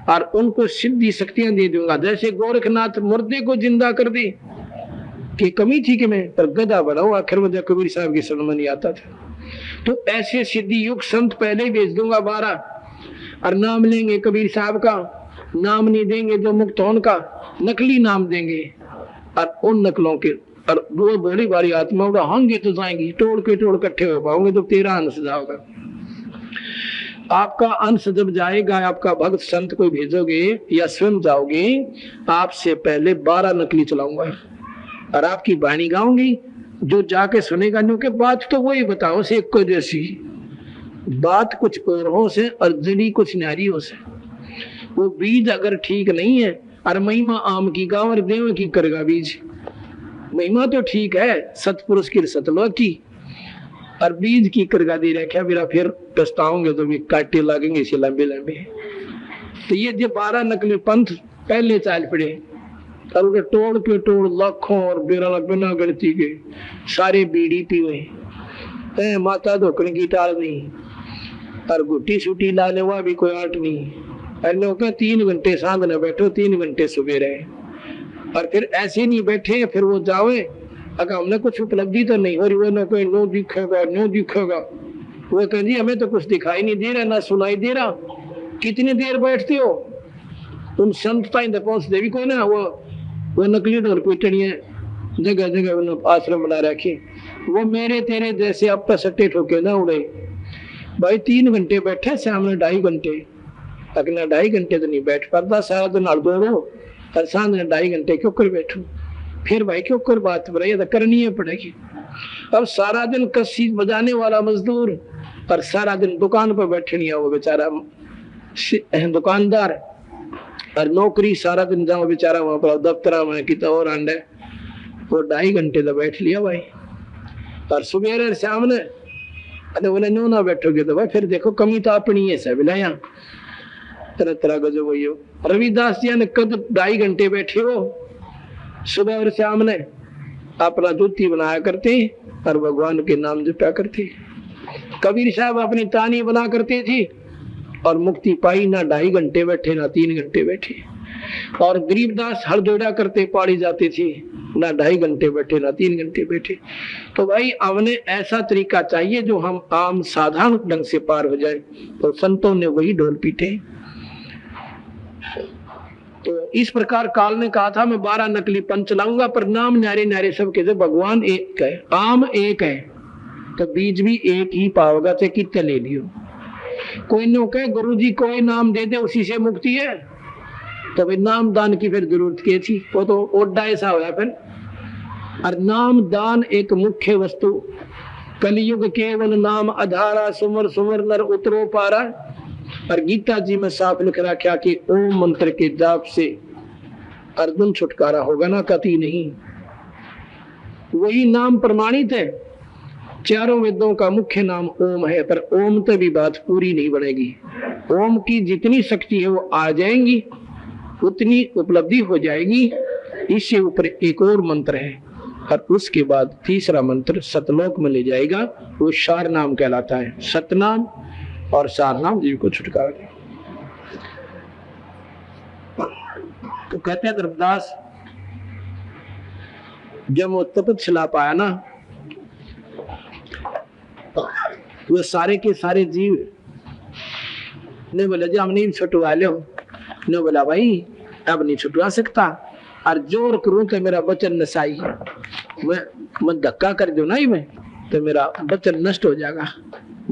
और उनको सिद्धि शक्तियां दे दूंगा। जैसे गोरखनाथ मुर्दे को जिंदा कर दे, कि कमी थी कि मैं पर गधा बनाऊं, आखिर मुझे कबीर साहब की समझ नहीं आता था। तो ऐसे सिद्धि युग संत पहले ही भेज दूंगा 12, और नाम लेंगे कबीर साहब का, नाम नहीं देंगे जो मुक्त होन का, नकली नाम देंगे। और उन नकलों के और वो बड़ी बारी आत्मा होंगे तो जाएंगी, टोड़ के टोड़ इकट्ठे हो पाओगे तो तेरा अंश जाओगा। आपका अंश जब जाएगा, आपका भक्त संत कोई भेजोगे या स्वयं जाओगे, आपसे पहले 12 नकली चलाऊंगा और आपकी वाणी गाऊंगी। जो जाके सुनेगा न्यू के बात तो वही बताओ से एक को जैसी बात, कुछ पौरों से और जड़ी कुछ नारियों से। वो बीज अगर ठीक नहीं है, और महिमा आम की गाँव और देव की करगा बीज। महिमा तो ठीक है सतपुरुष की सतलोक की, और बीज की करगा दे रखा मेरा, फिर पछताओगे तो भी काटे लगेंगे इसे लंबे लंबे। तो ये जो 12 नकली पंथ पहले चाल पड़े, और उनके टोड़ के टोड़ लाखों और बिना गिनती के सारे बीड़ी पीवे, माता धोकने की टाल नहीं, और गुट्टी सूटी ला ले वह भी कोई आट नहीं। और लोग 3 घंटे सांझ न बैठो, 3 घंटे सुबह रहे, और फिर ऐसे नहीं बैठे, फिर वो जावे अगर हमने कुछ उपलब्धि तो नहीं हो रही, वो ना कोई नो दिखेगा। वो कह जी हमें तो कुछ दिखाई नहीं दे रहा, ना सुनाई दे रहा। कितनी देर बैठते हो तुम? संतता पहुंचते भी कोई ना। वो नकली ढोल पीटनिया जगह जगह आश्रम बना रखे, वो मेरे तेरे जैसे अब पर सट्टे ठोके ना उड़े। भाई 3 घंटे बैठे, सामने 2.5 घंटे, अगला 2.5 घंटे तो नहीं बैठ पाता, सारा दिन हड़दौड़ो और सामने 2.5 घंटे क्यों कर बैठो? फिर भाई क्यों कर बात बनाइए, तो करनी है पड़ेगी। अब सारा दिन कस्सी बजाने वाला मजदूर और सारा दिन दुकान पर बैठनी है वो बेचारा दुकानदार, और नौकरी सारा दिन जाओ बेचारा वहां पर दफ्तर में कितना और अंडे, वो 2.5 घंटे तो बैठ लिया भाई। और सुबह शाम ने बोले नो ना बैठोगे तो भाई फिर देखो कमी तो अपनी है सब लाया तरह तरह का जो वही हो। रविदास जी ने कद 2.5 घंटे बैठे हो, सुबह और शाम ने अपना जूती बनाया करते और भगवान के नाम जपा करते। कबीर साहब अपनी तानी बना करते थे और मुक्ति पाई, ना 2.5 घंटे बैठे ना 3 घंटे बैठे। और गरीबदास हर जोड़ा करते पाड़ी जाते थे, ना 2.5 घंटे बैठे ना 3 घंटे बैठे। तो भाई हमने ऐसा तरीका चाहिए जो हम आम साधारण ढंग से पार हो जाए, तो संतों ने वही ढोल पीटे। तो इस प्रकार काल ने कहा था मैं 12 नकली पंथ चलाऊंगा, पर नाम न्यारे न्यारे सब के भगवान एक है, आम एक है, तो बीज भी एक ही पाओगा, चाहे कितने ले लियो। कोई नो कहे गुरु जी कोई नाम दे दे उसी से मुक्ति है, तो भाई नाम दान की फिर जरूरत क्या थी? वो तो ओडा ऐसा होया फिर। और नाम दान एक मुख्य वस्तु, कलयुग केवल नाम आधारा, सुमर सुमर नर उतरो पारा। और गीता जी में साफ लिख रखा कि ओम मंत्र के जाप से अर्जुन छुटकारा होगा ना, कति नहीं। वही नाम प्रमाणित है, चारों वेदों का मुख्य नाम ओम है, पर ओम तो भी बात पूरी नहीं बनेगी। ओम की जितनी शक्ति है वो आ जाएंगी, उतनी उपलब्धि हो जाएगी। इससे ऊपर एक और मंत्र है, और उसके बाद तीसरा मंत्र सतलोक में ले जाएगा, वो सार नाम कहलाता है। सतनाम और सार नाम जीव को छुटकारा दे। तो कहते हैं धर्मदास जब वो तपत छिला पाया ना, वो सारे के सारे जीव ने बोला जी हम नहीं छुटवा लो, ने बोला भाई अब नहीं छुटवा सकता, और जोर करूं तो मेरा वचन नसाई, मैं धक्का कर दो ना ही मैं तो मेरा वचन नष्ट हो जाएगा।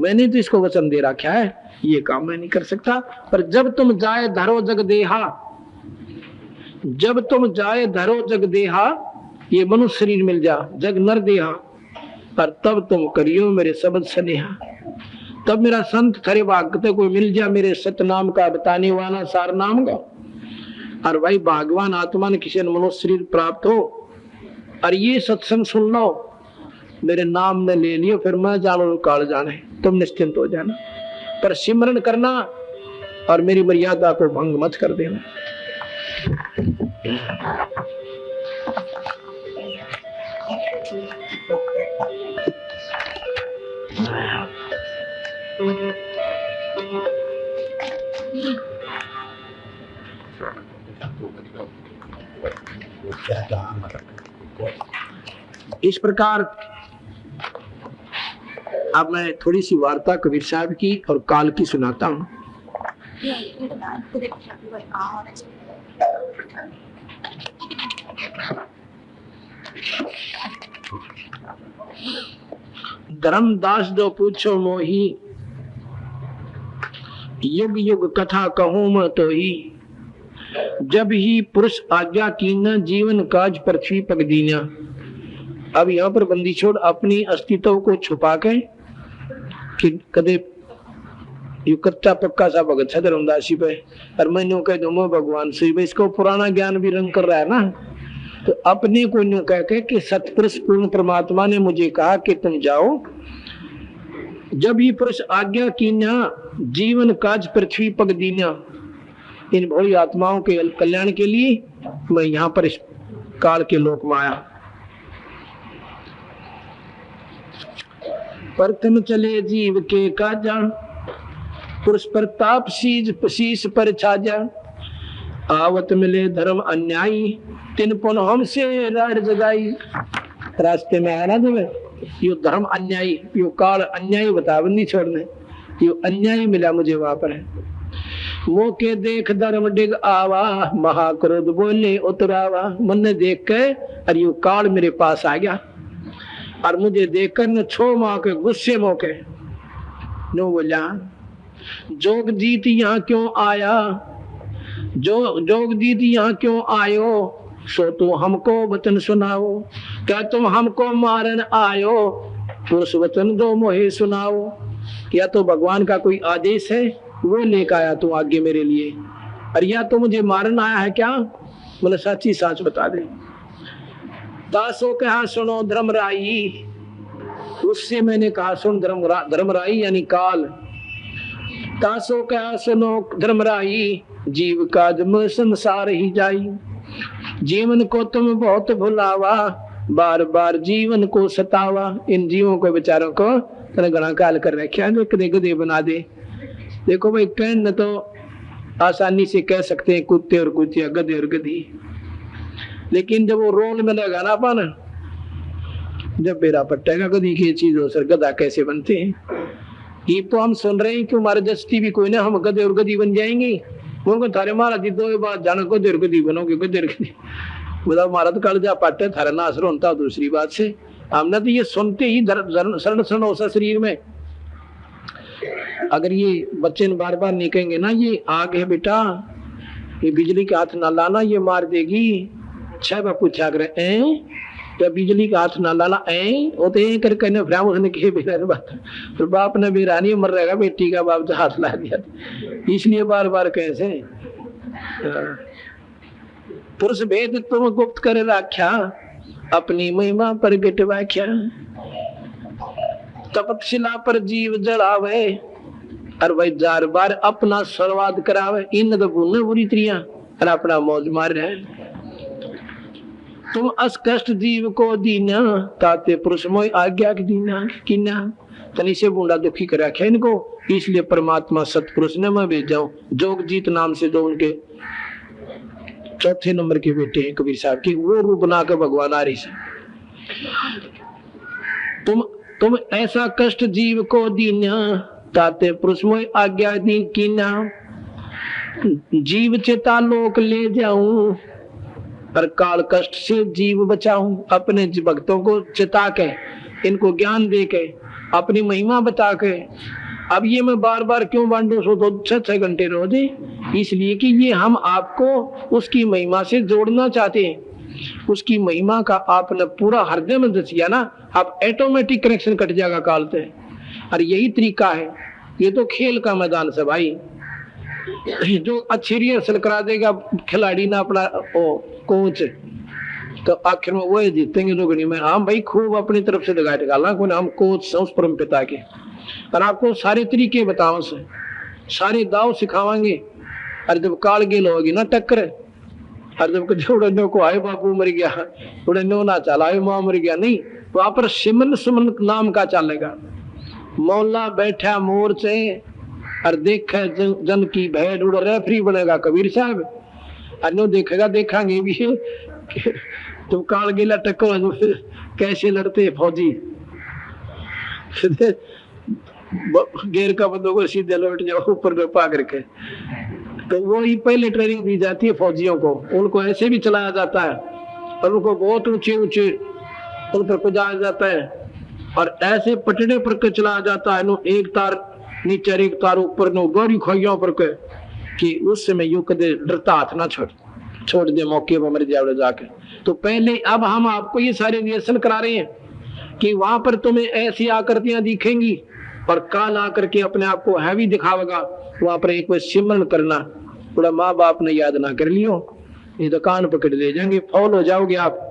मैंने तो इसको वचन दे रखा है, ये काम मैं नहीं कर सकता। पर जब तुम जाए धरो जग देहा, जब तुम जाए धरो जग देहा, ये मनुष्य शरीर मिल जा जग नर देहा, पर तब तुम करियो मेरे शब्द स्नेहा। तब मेरा संत खरे भागते कोई मिल जा मेरे सतनाम का बताने वाला, सार नाम का। और भाई भगवान आत्मा ने किसी ने मनुष्य शरीर प्राप्त हो और ये सत्संग सुन लो, मेरे नाम ने ले लियो, फिर मैं जानो काल जाने, तुम निश्चिंत हो जाना। पर सिमरन करना और मेरी मर्यादा को भंग मत कर देना। इस प्रकार अब मैं थोड़ी सी वार्ता कबीर साहब की और काल की सुनाता हूँ। धर्मदास जो पूछो मोही, युग युग कथा कहूं मैं तो ही, जब ही पुरुष आज्ञा कीना, जीवन काज पृथ्वी पग दीना। अब यहाँ पर बंदी छोड़ अपनी अस्तित्व को छुपा के कि कदे यू कच्चा पक्का सा भगत है धर्मदासी पे, और मैंने कह दो भगवान से, इसको पुराना ज्ञान भी रंग कर रहा है ना। तो अपने को न्यू कह के कि सतपुरुष पूर्ण परमात्मा ने मुझे कहा कि तुम जाओ, जब ही पुरुष आज्ञा कीना, जीवन काज पृथ्वी पग दीना। इन भोली आत्माओं के कल्याण के लिए मैं यहाँ पर इस काल के लोक में आया। प्रथम चले जीव के काजा, पुरुष प्रताप शीश पर छाजा। आवत मिले धर्म अन्यायी, तिन पुन हमसे रार जगाई। रास्ते में आना तुम्हें यो धर्म अन्यायी, यो काल अन्यायी बता बंदी छोड़ने, यो अन्यायी मिला मुझे वहां पर। वो के देख धर्म डिग आवा, महाक्रोध बोले उतरावा। मन ने देख के और यो काल मेरे पास आ गया, और मुझे देखकर न छो माँ के गुस्से मौके नो बोला, जोग जीत यहाँ क्यों आया, जोग जीत यहाँ क्यों आयो, सो तू हमको वचन सुनाओ। क्या तुम हमको मारन आयो, पुरुष वचन दो मोहे सुनाओ। क्या तो भगवान का कोई आदेश है वो लेकर आया तू आगे मेरे लिए, और या तो मुझे मारन आया है क्या? बोले सच्ची साच बता दे। दासो कहा सुनो धर्मराई, उससे मैंने कहा सुन धर्मराई यानी काल। दासो कहा सुनो धर्मराई, जीव काज में संसार ही जाई। जीवन को तुम बहुत भुलावा, बार बार जीवन को सतावा। इन जीवों को बेचारों को तने घना काल कर रखा है, गधे गधे बना दे। देखो भाई, कहने तो आसानी से कह सकते हैं कुत्ते और कुतिया, गधे और गधी, लेकिन जब वो रोल में लगा ना पाना, जब बेरा पट्टेगा गधी की चीज हो सर गधा कैसे बनते हैं। ये तो हम सुन रहे हैं कि हमारे जस्ती भी कोई ना, हम गधे और गधी बन जाएंगे। उनको थारे मारा जी दो बात जानो गधे और गधी बनोगे, गधे और गधी बोला हमारा तो कल जा पाटे थारा ना असर होता। दूसरी बात से हमने तो ये सुनते ही शरण हो शरीर में। अगर ये बच्चे ने बार बार नहीं कहेंगे ना ये आग है बेटा, ये बिजली के हाथ ना लाना ये मार देगी। छह बार पूछा करे क्या बिजली का हाथ ना लाना वो तो ये कर कहने फ्राम उसने कहे बेटा बात, फिर बाप ने भी रानी मर रहेगा बेटी का बाप तो हाथ ला दिया, इसलिए बार बार कैसे। पुरुष भेद तुम गुप्त कर राख्या, अपनी महिमा पर गिट व्याख्या। तपतशिला पर जीव जड़ावे, और वही जार बार अपना सर्वाद करावे। इन तो भूलने बुरी त्रियां और अपना मौज मार रहे। तुम अस कष्ट जीव को दीना, ताते पुरुष मोय आज्ञा की दीना कीना। तनी से बूंदा दुखी कर रखा इनको, इसलिए परमात्मा सतपुरुष ने मैं भेज जाऊं। जोगजीत नाम से जो उनके चौथे नंबर के बेटे हैं कबीर साहब की, वो रूप बना कर भगवान आ रही से। तुम ऐसा कष्ट जीव को दीना, ताते पुरुष मोय आज्ञा दी कीना। जीव चेता लोक ले जाऊं, पर काल कष्ट से जीव बचाऊं। अपने भक्तों को चिता के, इनको ज्ञान दे के, अपनी महिमा बता के। अब ये मैं बार बार क्यों बांटू सो 6 घंटे रोज, इसलिए कि ये हम आपको उसकी महिमा से जोड़ना चाहते हैं। उसकी महिमा का आपने पूरा हृदय में दसिया ना, आप ऑटोमेटिक कनेक्शन कट जाएगा काल से। और यही तरीका है, ये तो खेल का मैदान से भाई, जो अच्छी रिहर्सल करा देगा खिलाड़ी ना अपना कोच, तो आखिर में वो जीतेंगे दुगनी में। हम भाई खूब अपनी तरफ से दगा निकालना, कोई हम कोच उस परम पिता के, और आपको सारे तरीके बताओ से, सारे दाव सिखावांगे। और जब काल गेल होगी ना टक्कर, और जब उड़ने को आए बापू मर गया, उड़ने ना चला आए माँ मर गया, नहीं वहां पर सिमन सुमन नाम का चलेगा। मौला बैठा मोर से और देखे जन की भेड़ उड़, रेफरी बनेगा कबीर साहब। अन्य देखेगा, देखांगे भी तुम काल गेला टक्कर कैसे लड़ते फौजी, गेर का बंदों को सीधे लौट जाओ ऊपर पा करके। तो वो ही पहले ट्रेनिंग दी जाती है फौजियों को, उनको ऐसे भी चलाया जाता है और उनको बहुत ऊंचे ऊंचे उन पर पहुंचाया जाता है, और ऐसे पटड़े पर चलाया जाता है। एक तार नीचे एक तार ऊपर नो गोरी खोइयों पर के कि उस समय यूं कदे डरता हाथ ना छोड़ दे मौके पर मर जाओ जाके। तो पहले अब हम आपको ये सारे रिहर्सल करा रहे हैं कि वहां पर तुम्हें ऐसी आकृतियां दिखेंगी और काल आकर के अपने आप को हैवी दिखावेगा, वहां पर एक बार सिमरन करना। थोड़ा माँ बाप ने याद ना कर लियो, ये दुकान पकड़ ले जाएंगे, फौल हो जाओगे आप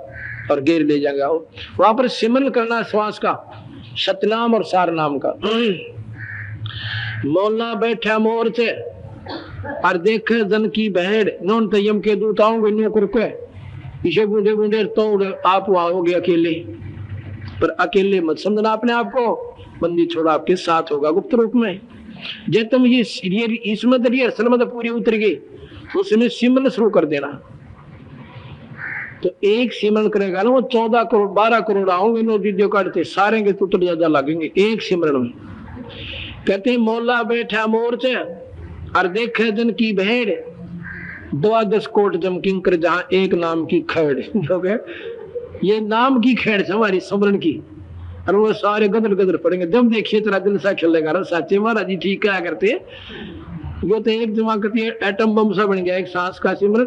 और गिर ले जाएगा। वहां पर सिमरन करना श्वास का, सतनाम और सार नाम का। मोला बैठा मोर से और देखे जन की भेड़, नौन तयम के दूत आऊंगे नो करके इसे बूढ़े बूढ़े तो आप आओगे अकेले, पर अकेले मत समझना अपने आप को, बंदी छोड़ा आपके साथ होगा गुप्त रूप में। जब तुम ये इसमें रिहर्सल में पूरी उतर गई तो उसमें सिमरन शुरू कर देना। तो एक सिमरन करेगा ना वो 14 करोड़ 12 करोड़ आओगे नो वीडियो काटते सारे के तुतर ज्यादा लगेंगे एक सिमरन में। कहते मोला बैठा मोर से और देखे जन की भेड़, 12 कोट जमकिंकर जहां एक नाम की खेड़। ये नाम की खेड़ है हमारी सिमरन की, और वो सारे गदर गदर पड़ेंगे। जब देखिए तेरा दिल सा खेलेगा ना, साचे महाराज जी ठीक क्या करते वो तो एक जमा करती है एटम बम सा बन गया एक सांस का सिमरन।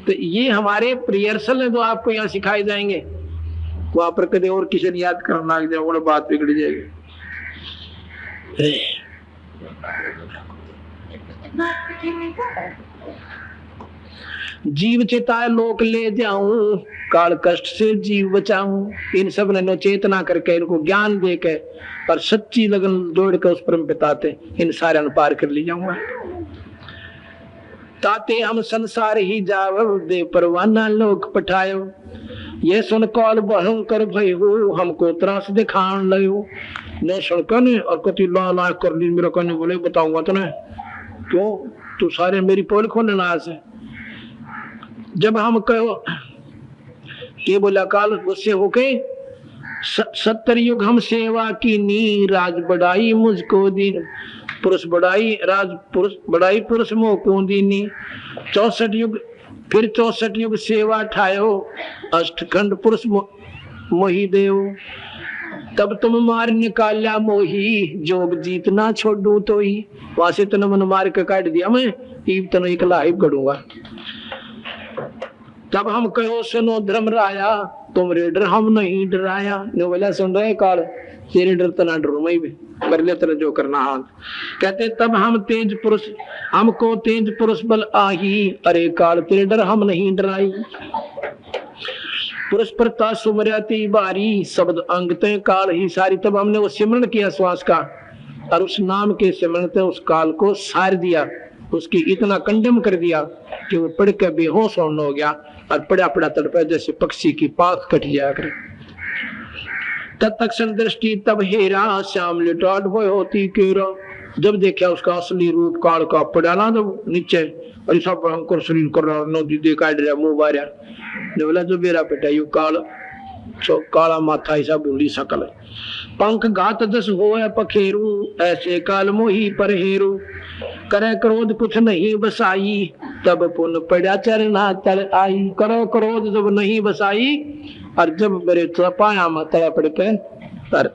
तो ये हमारे रिहर्सल है जो आपको यहाँ सिखाए जाएंगे, वहां पर कदे और किसी ने याद करना लग जाए बात बिगड़ जाएगी। जीव चेताए लोक ले जाऊं, काल कष्ट से जीव बचाऊं। इन सब ने चेतना करके इनको ज्ञान देके और सच्ची लगन जोड़ कर उस परम पिताते इन सारे पार कर ले जाऊंगा। ताते हम संसार ही जाव, दे परवाना लोक पठायो। ये सुन कौल भयंकर भय हो, हमको त्रास दिखान लयो। ने सुनकर और कति ला ला कर ली मेरा कहने बोले बताऊंगा तो नहीं क्यों, तू सारे मेरी पोल खोलने ना से। जब हम कहो के बोला काल गुस्से होके 70 युग हम सेवा की नी, राज बढ़ाई मुझको दीन। पुरुष बढ़ाई राज पुरुष बढ़ाई पुरुष मोह क्यों दीनी। 64 युग फिर 64 युग सेवा ठायो, अष्टखंड पुरुष मोही देव। तब तुम मार निकाला मोही, जोग जीतना छोड़ू तो ही। वहां से तन मन मार के काट दिया मैं, ईब तन इकला ही करूंगा। तब हम कहो सुनो धर्म राया, तुम रेडर हम नहीं डराया। नो बोला सुन रहे काल तेरे डर तना डरू मैं भी कर ले तेरा जो करना हाथ। कहते तब हम तेज पुरुष, हमको तेज पुरुष बल आही। अरे काल तेरे डर हम नहीं डराई। पुरुष प्रता सुमरती बारी, शब्द अंग ते काल ही सारी। तब हमने वो सिमरन किया श्वास का, और उस नाम के सिमरन ते उस काल को सार दिया, उसकी इतना कंडम कर दिया कि वो पढ़ के बेहोश होने हो गया और पड़ा पड़ा तड़पा जैसे पक्षी की पाख कट जाया करे। तत्क्षण दृष्टि तब हेरा, श्याम लिटाट वो होती केरा। जब देखा उसका असली रूप काल का पड़ा ना तो नीचे, और सब भयंकर शरीर कर रहा नदी देखा डरा मुंह बारिया। बोला जो बेरा पेटा यू काल काला माथा ऐसा बूढ़ी सकल। पंख घात दस होए पखेरू, ऐसे काल मोही पर हेरू। करे क्रोध कुछ नहीं बसाई, तब पुन पड़ा चरना तल आई। करो क्रोध जब नहीं बसाई, और जब मेरे पाया में तय पड़ के तर।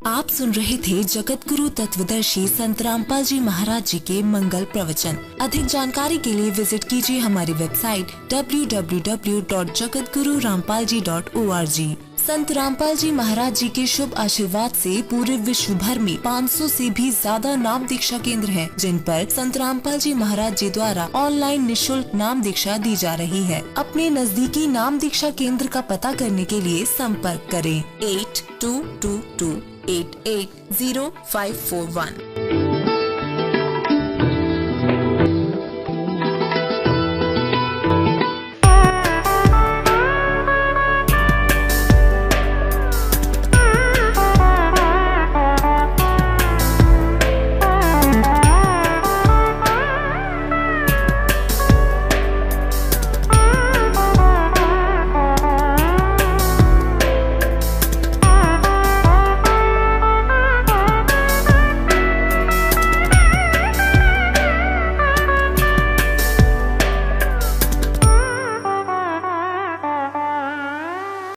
आप सुन रहे थे जगत गुरु तत्वदर्शी संत रामपाल जी महाराज जी के मंगल प्रवचन। अधिक जानकारी के लिए विजिट कीजिए हमारी वेबसाइट www.jagatgururampalji.org। संत रामपाल जी महाराज जी के शुभ आशीर्वाद से पूरे विश्व भर में 500 से भी ज्यादा नाम दीक्षा केंद्र हैं, जिन पर संत रामपाल जी महाराज जी द्वारा ऑनलाइन निशुल्क नाम दीक्षा दी जा रही है। अपने नजदीकी नाम दीक्षा केंद्र का पता करने के लिए संपर्क करें 8222880541।